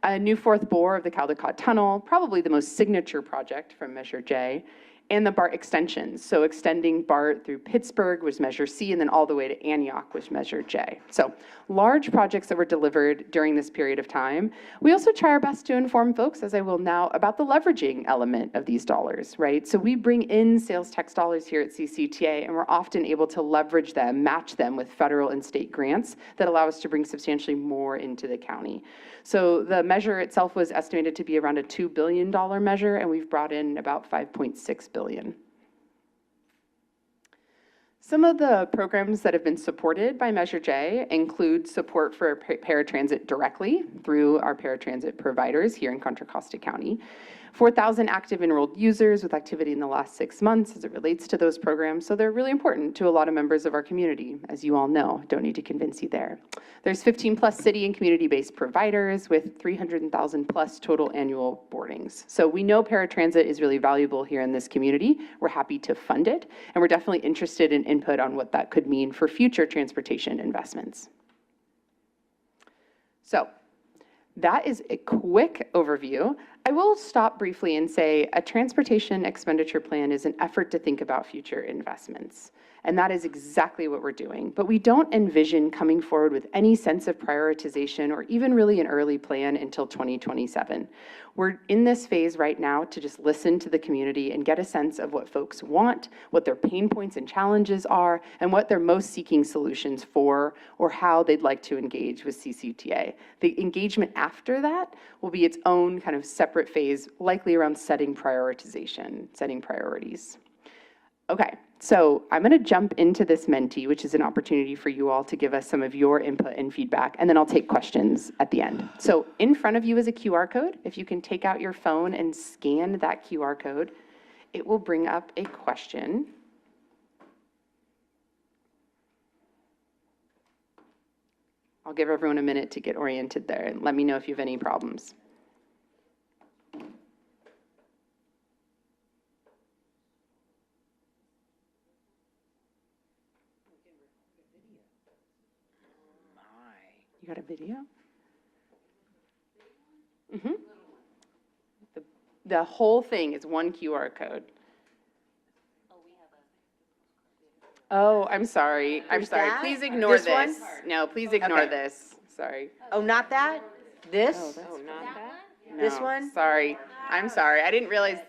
A new fourth bore of the Caldecott Tunnel, probably the most signature project from Measure J, and the BART extensions. So extending BART through Pittsburgh was Measure C, and then all the way to Antioch was Measure J. So large projects that were delivered during this period of time. We also try our best to inform folks, as I will now, about the leveraging element of these dollars, right? So we bring in sales tax dollars here at CCTA, and we're often able to leverage them, match them with federal and state grants that allow us to bring substantially more into the county. So the measure itself was estimated to be around a $2 billion measure, and we've brought in about $5.6 billion. Some of the programs that have been supported by Measure J include support for paratransit directly through our paratransit providers here in Contra Costa County. 4,000 active enrolled users with activity in the last 6 months as it relates to those programs. So they're really important to a lot of members of our community, as you all know. Don't need to convince you there. There's 15 plus city and community-based providers with 300,000 plus total annual boardings. So we know paratransit is really valuable here in this community. We're happy to fund it, and we're definitely interested in input on what that could mean for future transportation investments. So that is a quick overview. I will stop briefly and say a transportation expenditure plan is an effort to think about future investments. And that is exactly what we're doing. But we don't envision coming forward with any sense of prioritization or even really an early plan until 2027. We're in this phase right now to just listen to the community and get a sense of what folks want, what their pain points and challenges are, and what they're most seeking solutions for, or how they'd like to engage with CCTA. The engagement after that will be its own kind of separate phase, likely around setting prioritization, setting priorities. Okay, so I'm going to jump into this Menti, which is an opportunity for you all to give us some of your input and feedback, and then I'll take questions at the end. So in front of you is a QR code. If you can take out your phone and scan that QR code, it will bring up a question. I'll give everyone a minute to get oriented there, and let me know if you have any problems. You got a video? Mm-hmm. The whole thing is one QR code. Oh, I'm sorry. I'm sorry. that? Please ignore This one? this. No, please ignore Okay. this. Sorry. Oh, not that? This? This No, one? Sorry. I'm sorry. I didn't realize.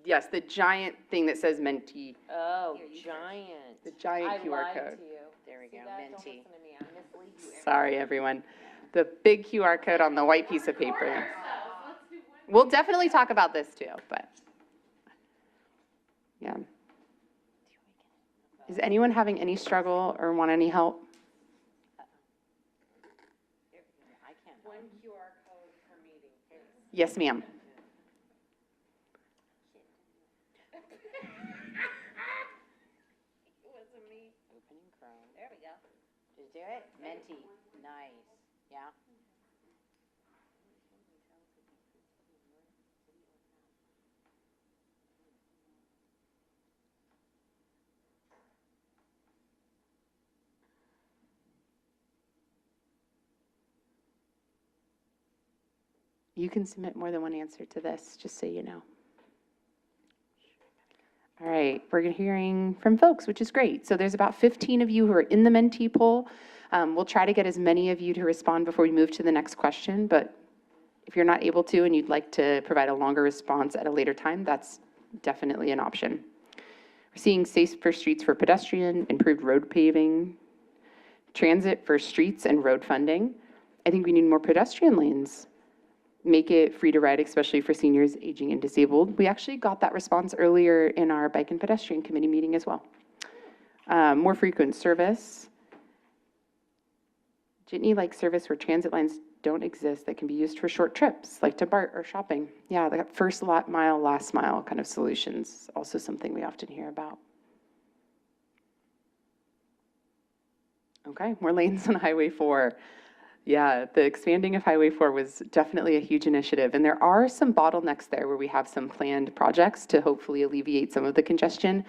Yes, the giant thing that says Menti. Oh, giant. The giant QR code. There we go, Menti. Sorry, everyone. The big QR code on the white piece of paper. We'll definitely talk about this too, but yeah. Is anyone having any struggle or want any help? One QR code per meeting. Yes, ma'am. Opening Chrome. There we go. Did you do it? Menti. Nice. Yeah. You can submit more than one answer to this, just so you know. All right, we're hearing from folks, which is great. So there's about 15 of you who are in the Menti poll. We'll try to get as many of you to respond before we move to the next question, but if you're not able to and you'd like to provide a longer response at a later time, that's definitely an option. We're seeing safer streets for pedestrian, improved road paving, transit for streets and road funding. I think we need more pedestrian lanes. Make it free to ride, especially for seniors, aging, and disabled. We actually got that response earlier in our Bike and Pedestrian Committee meeting as well. More frequent service. Jitney-like service where transit lines don't exist that can be used for short trips, like to BART or shopping. Yeah, that first mile, last mile kind of solutions, also something we often hear about. Okay, more lanes on Highway 4. Yeah, the expanding of Highway 4 was definitely a huge initiative, and there are some bottlenecks there where we have some planned projects to hopefully alleviate some of the congestion.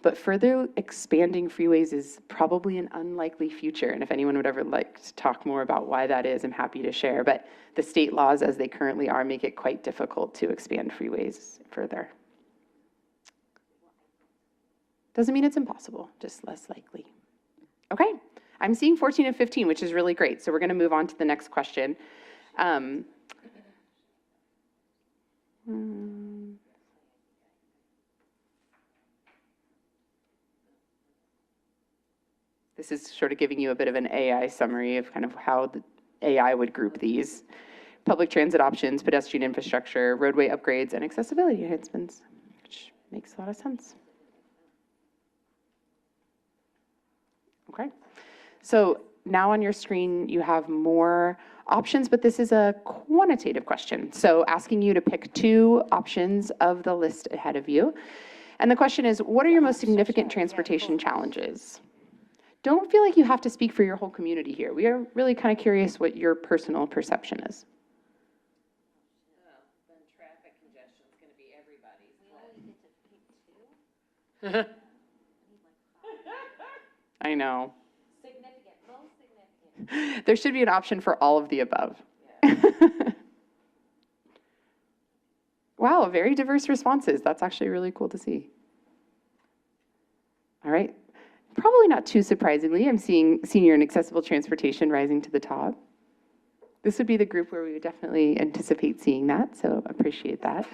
But further expanding freeways is probably an unlikely future. And if anyone would ever like to talk more about why that is, I'm happy to share. But the state laws as they currently are make it quite difficult to expand freeways further. Doesn't mean it's impossible, just less likely. Okay, I'm seeing 14 and 15, which is really great. So we're going to move on to the next question. This is sort of giving you a bit of an AI summary of kind of how the AI would group these. Public transit options, pedestrian infrastructure, roadway upgrades, and accessibility enhancements, which makes a lot of sense. Okay, so now on your screen you have more options, but this is a quantitative question. So asking you to pick 2 options of the list ahead of you. And the question is, what are your most significant transportation challenges? Don't feel like you have to speak for your whole community here. We are really kind of curious what your personal perception is. Then traffic congestion is going to be everybody's. I know. Significant, most significant. There should be an option for all of the above. Wow, very diverse responses. That's actually really cool to see. All right. Probably not too surprisingly, I'm seeing senior and accessible transportation rising to the top. This would be the group where we would definitely anticipate seeing that, so appreciate that.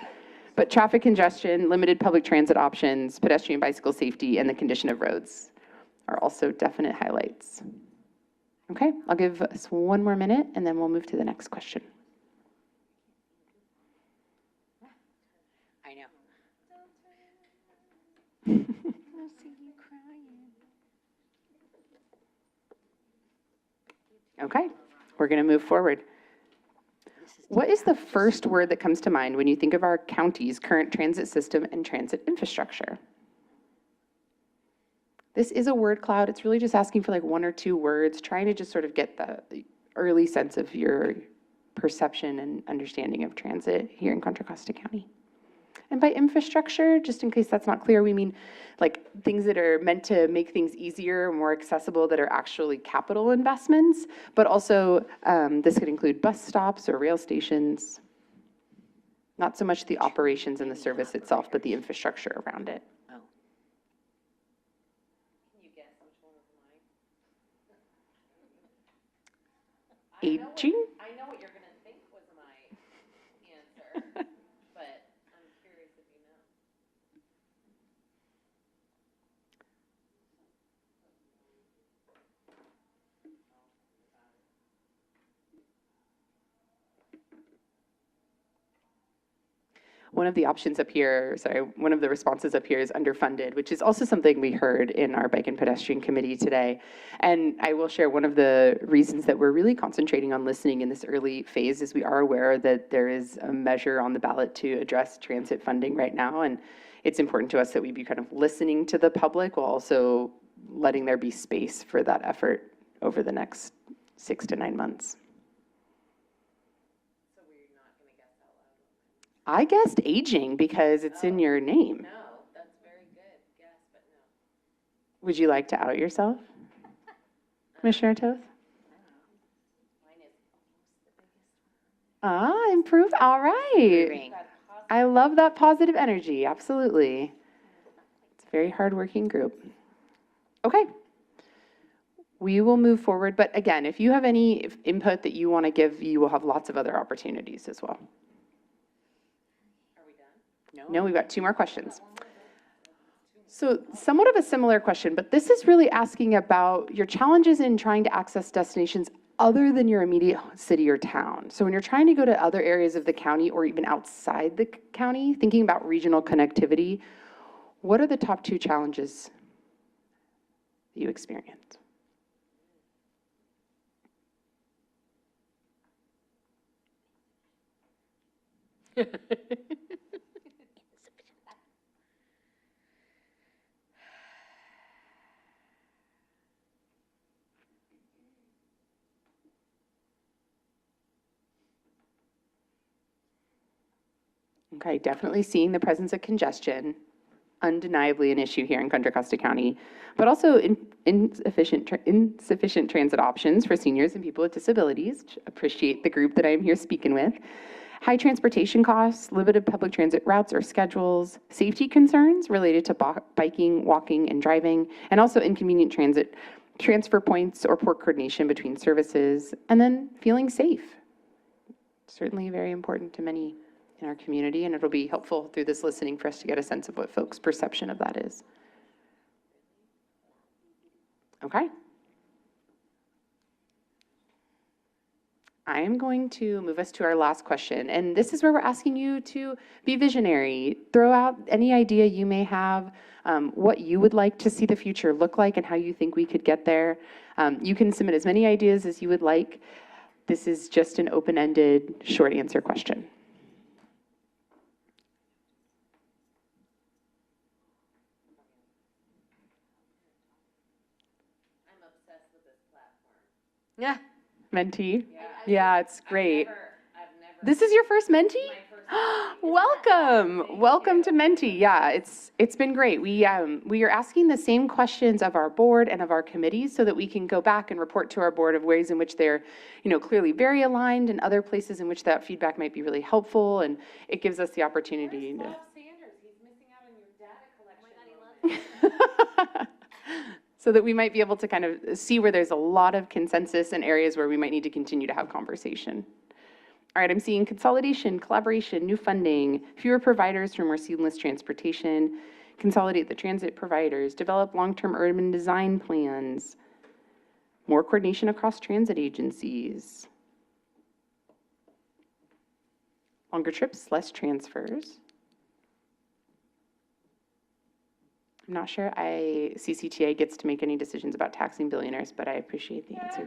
But traffic congestion, limited public transit options, pedestrian bicycle safety, and the condition of roads are also definite highlights. Okay, I'll give us 1 more minute and then we'll move to the next question. I know. Okay, we're going to move forward. What is the first word that comes to mind when you think of our county's current transit system and transit infrastructure? This is a word cloud. It's really just asking for like 1 or 2 words, trying to just sort of get the early sense of your perception and understanding of transit here in Contra Costa County. And by infrastructure, just in case that's not clear, we mean like things that are meant to make things easier, more accessible, that are actually capital investments, but also this could include bus stops or rail stations. Not so much the operations and the service itself, but the infrastructure around it. Oh. Can you guess which one was mine? Aging? I know what you're going to think was my answer, but I'm curious if you know. One of the options up here, one of the responses up here is underfunded, which is also something we heard in our Bike and Pedestrian Committee today. And I will share one of the reasons that we're really concentrating on listening in this early phase is we are aware that there is a measure on the ballot to address transit funding right now. And it's important to us that we be kind of listening to the public while also letting there be space for that effort over the next 6 to 9 months. I guessed aging because it's in your name. No, that's very good guess, but no. Would you like to out yourself, Commissioner Toth? Mine is the biggest one. Improved. All right. I love that positive energy. Absolutely. It's a very hardworking group. Okay. we will move forward. But again, if you have any input that you want to give, you will have lots of other opportunities as well. No, we've got 2 more questions. So somewhat of a similar question, but this is really asking about your challenges in trying to access destinations other than your immediate city or town. So when you're trying to go to other areas of the county or even outside the county, thinking about regional connectivity, what are the top 2 challenges that you experience? Okay, definitely seeing the presence of congestion, undeniably an issue here in Contra Costa County, but also insufficient transit options for seniors and people with disabilities. Appreciate the group that I'm here speaking with. High transportation costs, limited public transit routes or schedules, safety concerns related to biking, walking, and driving, and also inconvenient transit transfer points or poor coordination between services, and then feeling safe. Certainly very important to many in our community, and it'll be helpful through this listening for us to get a sense of what folks' perception of that is. Okay. I am going to move us to our last question, and this is where we're asking you to be visionary. Throw out any idea you may have, what you would like to see the future look like and how you think we could get there. You can submit as many ideas as you would like. This is just an open-ended, short answer question. Yeah. Mentee? Yeah, it's great. This is your first Mentee? Welcome. Welcome to Mentee. Yeah, it's been great. We are asking the same questions of our board and of our committees so that we can go back and report to our board of ways in which they're, clearly very aligned and other places in which that feedback might be really helpful, and it gives us the opportunity to. So that we might be able to kind of see where there's a lot of consensus and areas where we might need to continue to have conversation. All right, I'm seeing consolidation, collaboration, new funding, fewer providers for more seamless transportation, consolidate the transit providers, develop long-term urban design plans, more coordination across transit agencies, longer trips, less transfers. I'm not sure CCTA gets to make any decisions about taxing billionaires, but I appreciate the answer.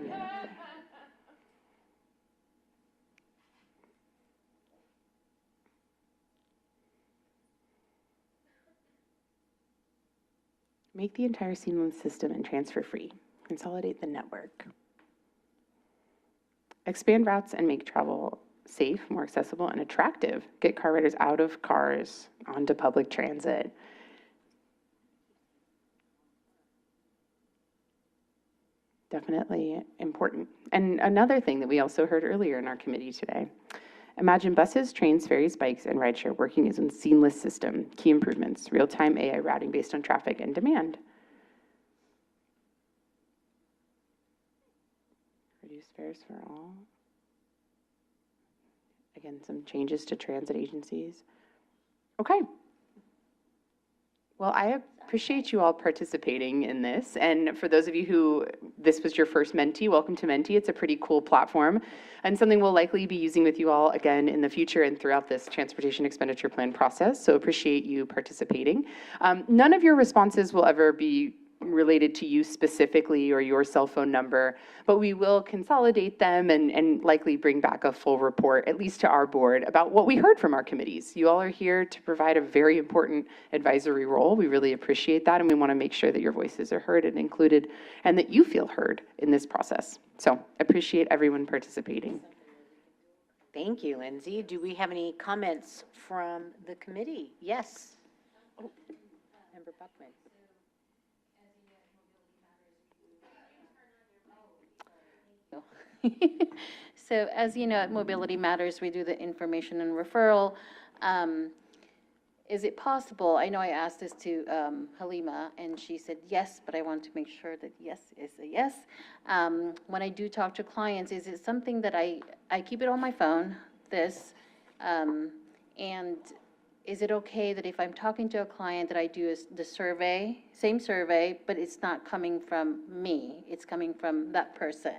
Make the entire seamless system and transfer free. Consolidate the network. Expand routes and make travel safe, more accessible, and attractive. Get car riders out of cars onto public transit. Definitely important. And another thing that we also heard earlier in our committee today, imagine buses, trains, ferries, bikes, and rideshare working as a seamless system. Key improvements, real-time AI routing based on traffic and demand. Reduce fares for all. Again, some changes to transit agencies. Okay. Well, I appreciate you all participating in this. And for those of you who this was your first Mentee, welcome to Mentee. It's a pretty cool platform and something we'll likely be using with you all again in the future and throughout this transportation expenditure plan process. So appreciate you participating. None of your responses will ever be related to you specifically or your cell phone number, but we will consolidate them and likely bring back a full report, at least to our board, about what we heard from our committees. You all are here to provide a very important advisory role. We really appreciate that, and we want to make sure that your voices are heard and included and that you feel heard in this process. So appreciate everyone participating. Thank you, Lindsay. Do we have any comments from the committee? Yes. Oh, Member Buckman. So as you know, at Mobility Matters, we do the information and referral. is it possible, I know I asked this to Halima, and she said yes, but I want to make sure that yes is a yes. When I do talk to clients, is it something that I keep it on my phone, this, and is it okay that if I'm talking to a client that I do the survey, same survey, but it's not coming from me, it's coming from that person?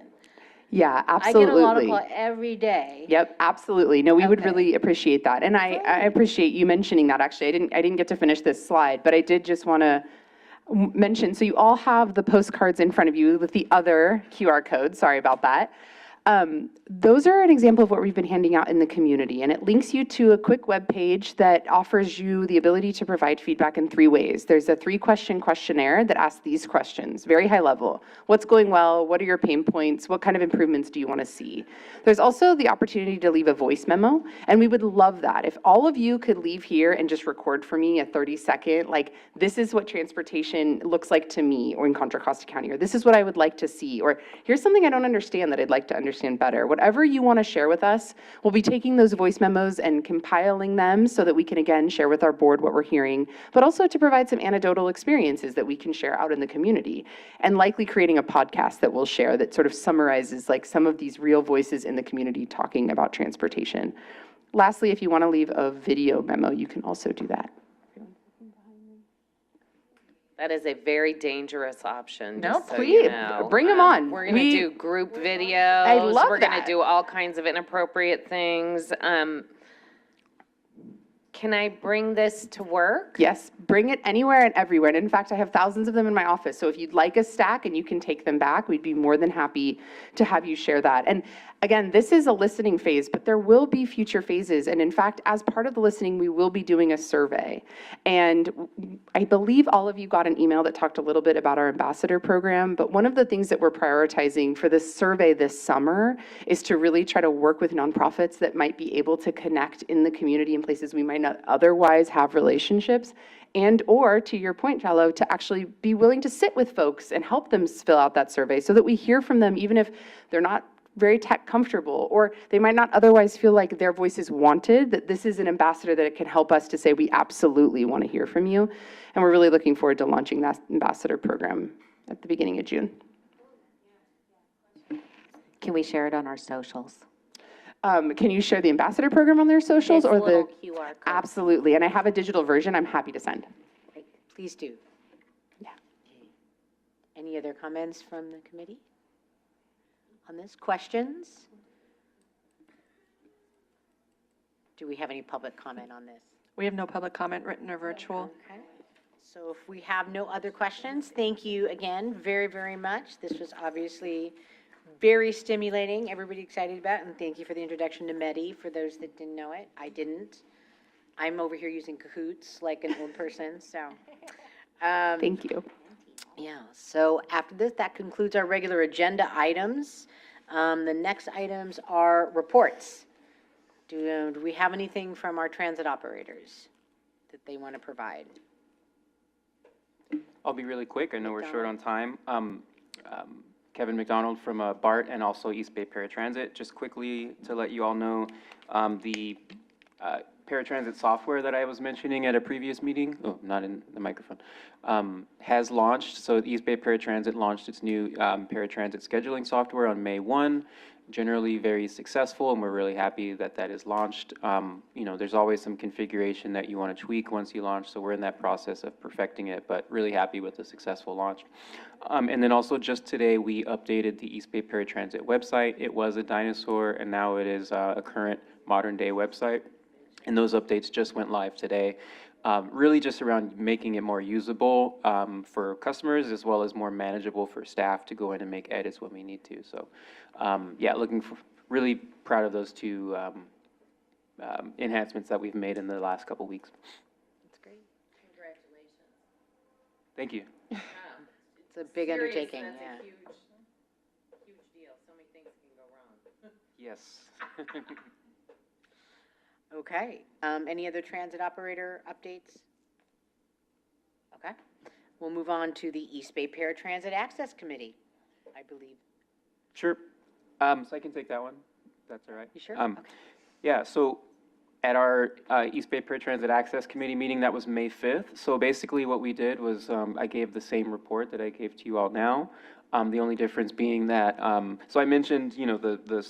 Yeah, I get a lot of absolutely. calls every day. Yep, absolutely. No, we would Okay. really appreciate that. And I appreciate you mentioning that, actually. I didn't get to finish this slide, but I did just want to mention, so you all have the postcards in front of you with the other QR code. Sorry about that. Those are an example of what we've been handing out in the community, and it links you to a quick web page that offers you the ability to provide feedback in 3 ways. There's a 3-question questionnaire that asks these questions, very high level. What's going well? What are your pain points? What kind of improvements do you want to see? There's also the opportunity to leave a voice memo, and we would love that. If all of you could leave here and just record for me a 30-second, like, this is what transportation looks like to me, or in Contra Costa County, or this is what I would like to see, or here's something I don't understand that I'd like to understand better. Whatever you want to share with us, we'll be taking those voice memos and compiling them so that we can, again, share with our board what we're hearing, but also to provide some anecdotal experiences that we can share out in the community, and likely creating a podcast that we'll share that sort of summarizes like some of these real voices in the community talking about transportation. Lastly, if you want to leave a video memo, you can also do that. That is a very dangerous option, No, just so please, you know. bring 'em on. We're gonna do group videos. I love We're gonna that. do all kinds of inappropriate things. Can I bring this to work? Yes, bring it anywhere and everywhere. And in fact, I have thousands of them in my office. So if you'd like a stack and you can take them back, we'd be more than happy to have you share that. And again, this is a listening phase, but there will be future phases. And in fact, as part of the listening, we will be doing a survey. And I believe all of you got an email that talked a little bit about our ambassador program. But one of the things that we're prioritizing for this survey this summer is to really try to work with nonprofits that might be able to connect in the community in places we might not otherwise have relationships, and or, to your point, Jallo, to actually be willing to sit with folks and help them fill out that survey so that we hear from them, even if they're not very tech comfortable, or they might not otherwise feel like their voice is wanted, that this is an ambassador that can help us to say, we absolutely want to hear from you. And we're really looking forward to launching that ambassador program at the beginning of June. Can we share it on our socials? Can you share the ambassador program on their socials This or little the? QR code. Absolutely, and I have a digital version I'm happy to send. Please do. Yeah. Any other comments from the committee on this? Questions? Do we have any public comment on this? We have no public comment, written or virtual. Okay. So if we have no other questions, thank you again very, very much. This was obviously very stimulating, everybody excited about it, and thank you for the introduction to Medi, for those that didn't know it. I didn't. I'm over here using Kahoots like an old person, so. Thank you. Yeah, so after this, that concludes our regular agenda items. The next items are reports. Do we have anything from our transit operators that they want to provide? I'll be really quick. I know we're short on time. Kevin McDonald from BART and also East Bay Paratransit. Just quickly to let you all know, the paratransit software that I was mentioning at a previous meeting, oh, not in the microphone, has launched. So East Bay Paratransit launched its new paratransit scheduling software on May 1. Generally very successful, and we're really happy that that is launched. You know, there's always some configuration that you want to tweak once you launch, so we're in that process of perfecting it, but really happy with the successful launch. And then also just today, we updated the East Bay Paratransit website. It was a dinosaur, and now it is a current modern-day website. And those updates just went live today. Really just around making it more usable for customers, as well as more manageable for staff to go in and make edits when we need to. So yeah, really proud of those two enhancements that we've made in the last couple weeks. That's great. Congratulations. Thank you. It's a big undertaking, That's yeah. a huge deal. So many things can go wrong. Yes. Okay, any other transit operator updates? Okay, we'll move on to the East Bay Paratransit Access Committee, I believe. Sure. So I can take that one. That's all right. You sure? Yeah, so At our East Bay Paratransit Access Committee meeting, that was May 5th. So basically what we did was I gave the same report that I gave to you all now. The only difference being that, so I mentioned, you know, the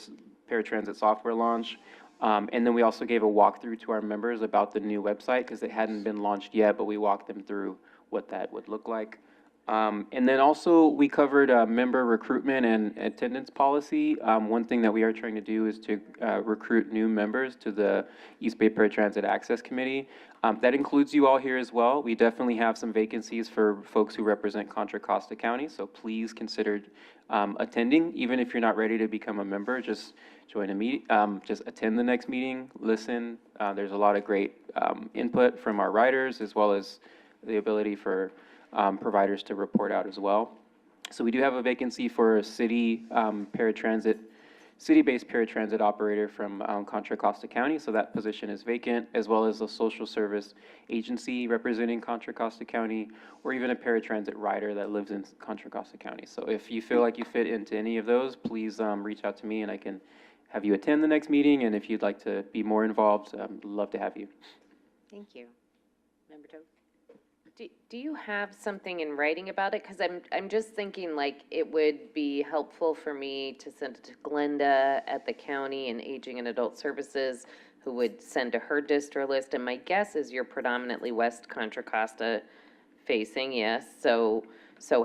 paratransit software launch. And then we also gave a walkthrough to our members about the new website because it hadn't been launched yet, but we walked them through what that would look like. And then also we covered member recruitment and attendance policy. One thing that we are trying to do is to recruit new members to the East Bay Paratransit Access Committee. That includes you all here as well. We definitely have some vacancies for folks who represent Contra Costa County, so please consider attending. Even if you're not ready to become a member, just join a meeting, just attend the next meeting, listen. There's a lot of great input from our writers, as well as the ability for providers to report out as well. So we do have a vacancy for a city paratransit, city-based paratransit operator from Contra Costa County. So that position is vacant, as well as a social service agency representing Contra Costa County, or even a paratransit rider that lives in Contra Costa County. So if you feel like you fit into any of those, please reach out to me and I can have you attend the next meeting. And if you'd like to be more involved, I'd love to have you. Thank you. Member Toth? Do you have something in writing about it? Because I'm just thinking like it would be helpful for me to send it to Glenda at the county and Aging and Adult Services, who would send to her distro list. And my guess is you're predominantly West Contra Costa facing, yes. So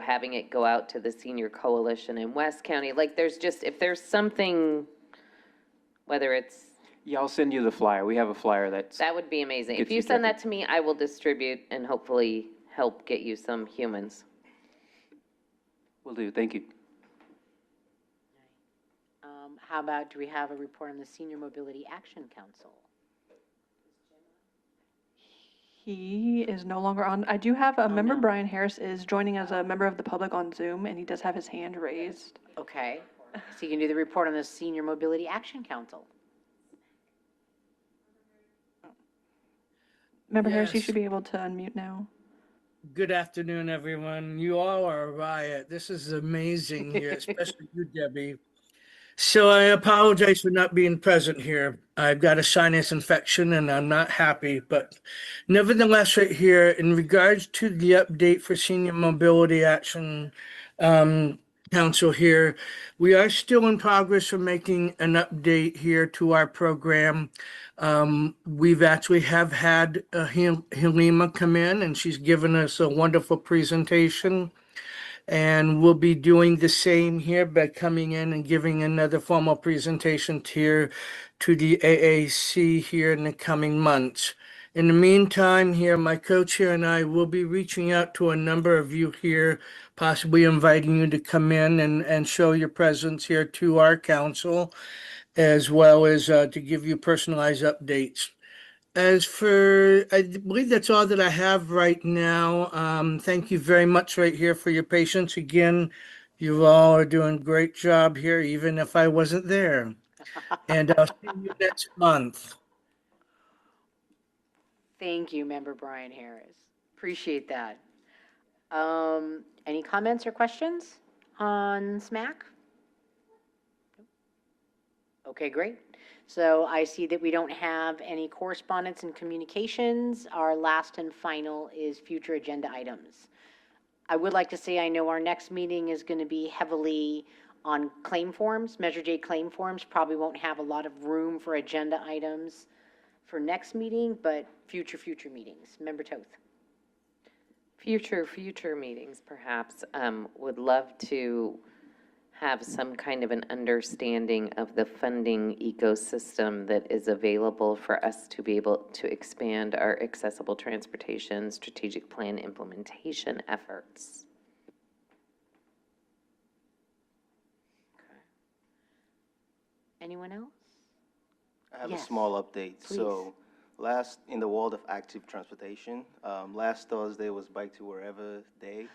having it go out to the senior coalition in West County, like there's just, if there's something, whether it's, Yeah, I'll send you the flyer. We have a flyer that's. that would be amazing. If Gets you you send started. that to me, I will distribute and hopefully help get you some humans. Will do. Thank you. How about, do we have a report on the Senior Mobility Action Council? He is no longer on. I do have a member, Brian Harris, is joining as a member of the public on Zoom, and he does have his hand raised. Okay, so you can do the report on the Senior Mobility Action Council. Member Harris, you Yes. should be able to unmute now. Good afternoon, everyone. You all are a riot. This is amazing here, especially you, Debbie. So I apologize for not being present here. I've got a sinus infection and I'm not happy, but nevertheless, right here, in regards to the update for Senior Mobility Action Council here, we are still in progress of making an update here to our program. We've actually have had Halima come in and she's given us a wonderful presentation. And we'll be doing the same here by coming in and giving another formal presentation here to the AAC here in the coming months. In the meantime, here, my co-chair and I will be reaching out to a number of you here, possibly inviting you to come in and show your presence here to our council, as well as to give you personalized updates. As for, I believe that's all that I have right now. Thank you very much right here for your patience. Again, you all are doing a great job here, even if I wasn't there. And I'll see you next month. Thank you, Member Brian Harris. Appreciate that. Any comments or questions on SMAC? Okay, great. So I see that we don't have any correspondence and communications. Our last and final is future agenda items. I would like to say I know our next meeting is going to be heavily on claim forms. Measure J claim forms probably won't have a lot of room for agenda items for next meeting, but future meetings. Member Toth. Future meetings, perhaps, would love to have some kind of an understanding of the funding ecosystem that is available for us to be able to expand our accessible transportation strategic plan implementation efforts. Anyone else? I have Yes, a small update. So in the world of active transportation, last Thursday was Bike to Wherever Day.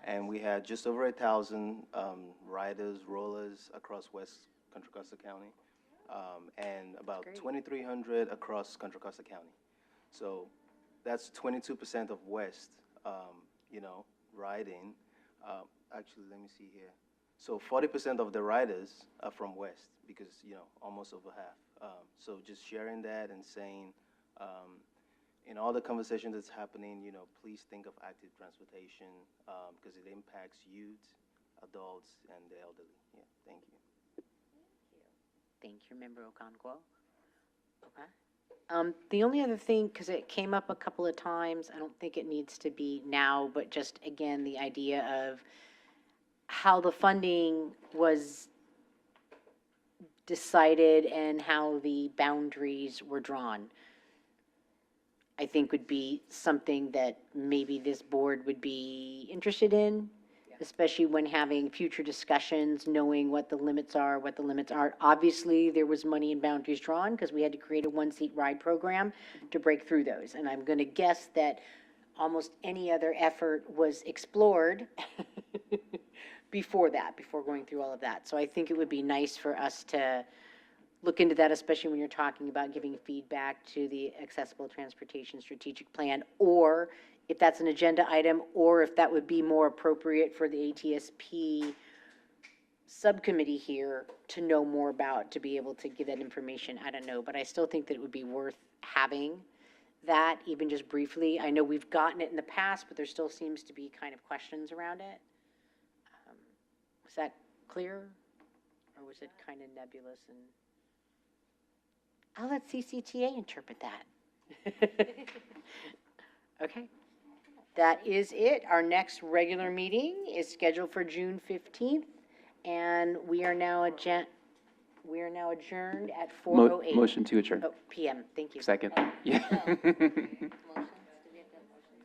And we had just over 1,000 riders, rollers across West Contra Costa County, and about 2,300 across Contra Costa County. So that's 22% of West, riding. Actually, let me see here. So 40% of the riders are from West, because, almost over half. So just sharing that and saying, in all the conversation that's happening, please think of active transportation, because it impacts youth, adults, and the elderly. Yeah, thank you. Thank you, Member Okonkwo. Okay. The only other thing, because it came up a couple of times, I don't think it needs to be now, but just again, the idea of how the funding was decided and how the boundaries were drawn, I think would be something that maybe this board would be interested in, especially when having future discussions, knowing what the limits are, what the limits aren't. Obviously, there was money and boundaries drawn because we had to create a one-seat ride program to break through those. And I'm going to guess that almost any other effort was explored before that, before going through all of that. So I think it would be nice for us to look into that, especially when you're talking about giving feedback to the Accessible Transportation Strategic Plan, or if that's an agenda item, or if that would be more appropriate for the ATSP subcommittee here to know more about, to be able to give that information. I don't know, but I still think that it would be worth having that, even just briefly. I know we've gotten it in the past, but there still seems to be kind of questions around it. Was that clear? Or was it kind of nebulous? And I'll let CCTA interpret that. Okay. That is it. Our next regular meeting is scheduled for June 15th, and we are now adjourned at 4:08. Motion to adjourn. Oh, PM. Thank you. Second. Yeah.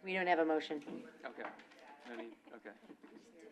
We don't have a motion. Okay. Okay.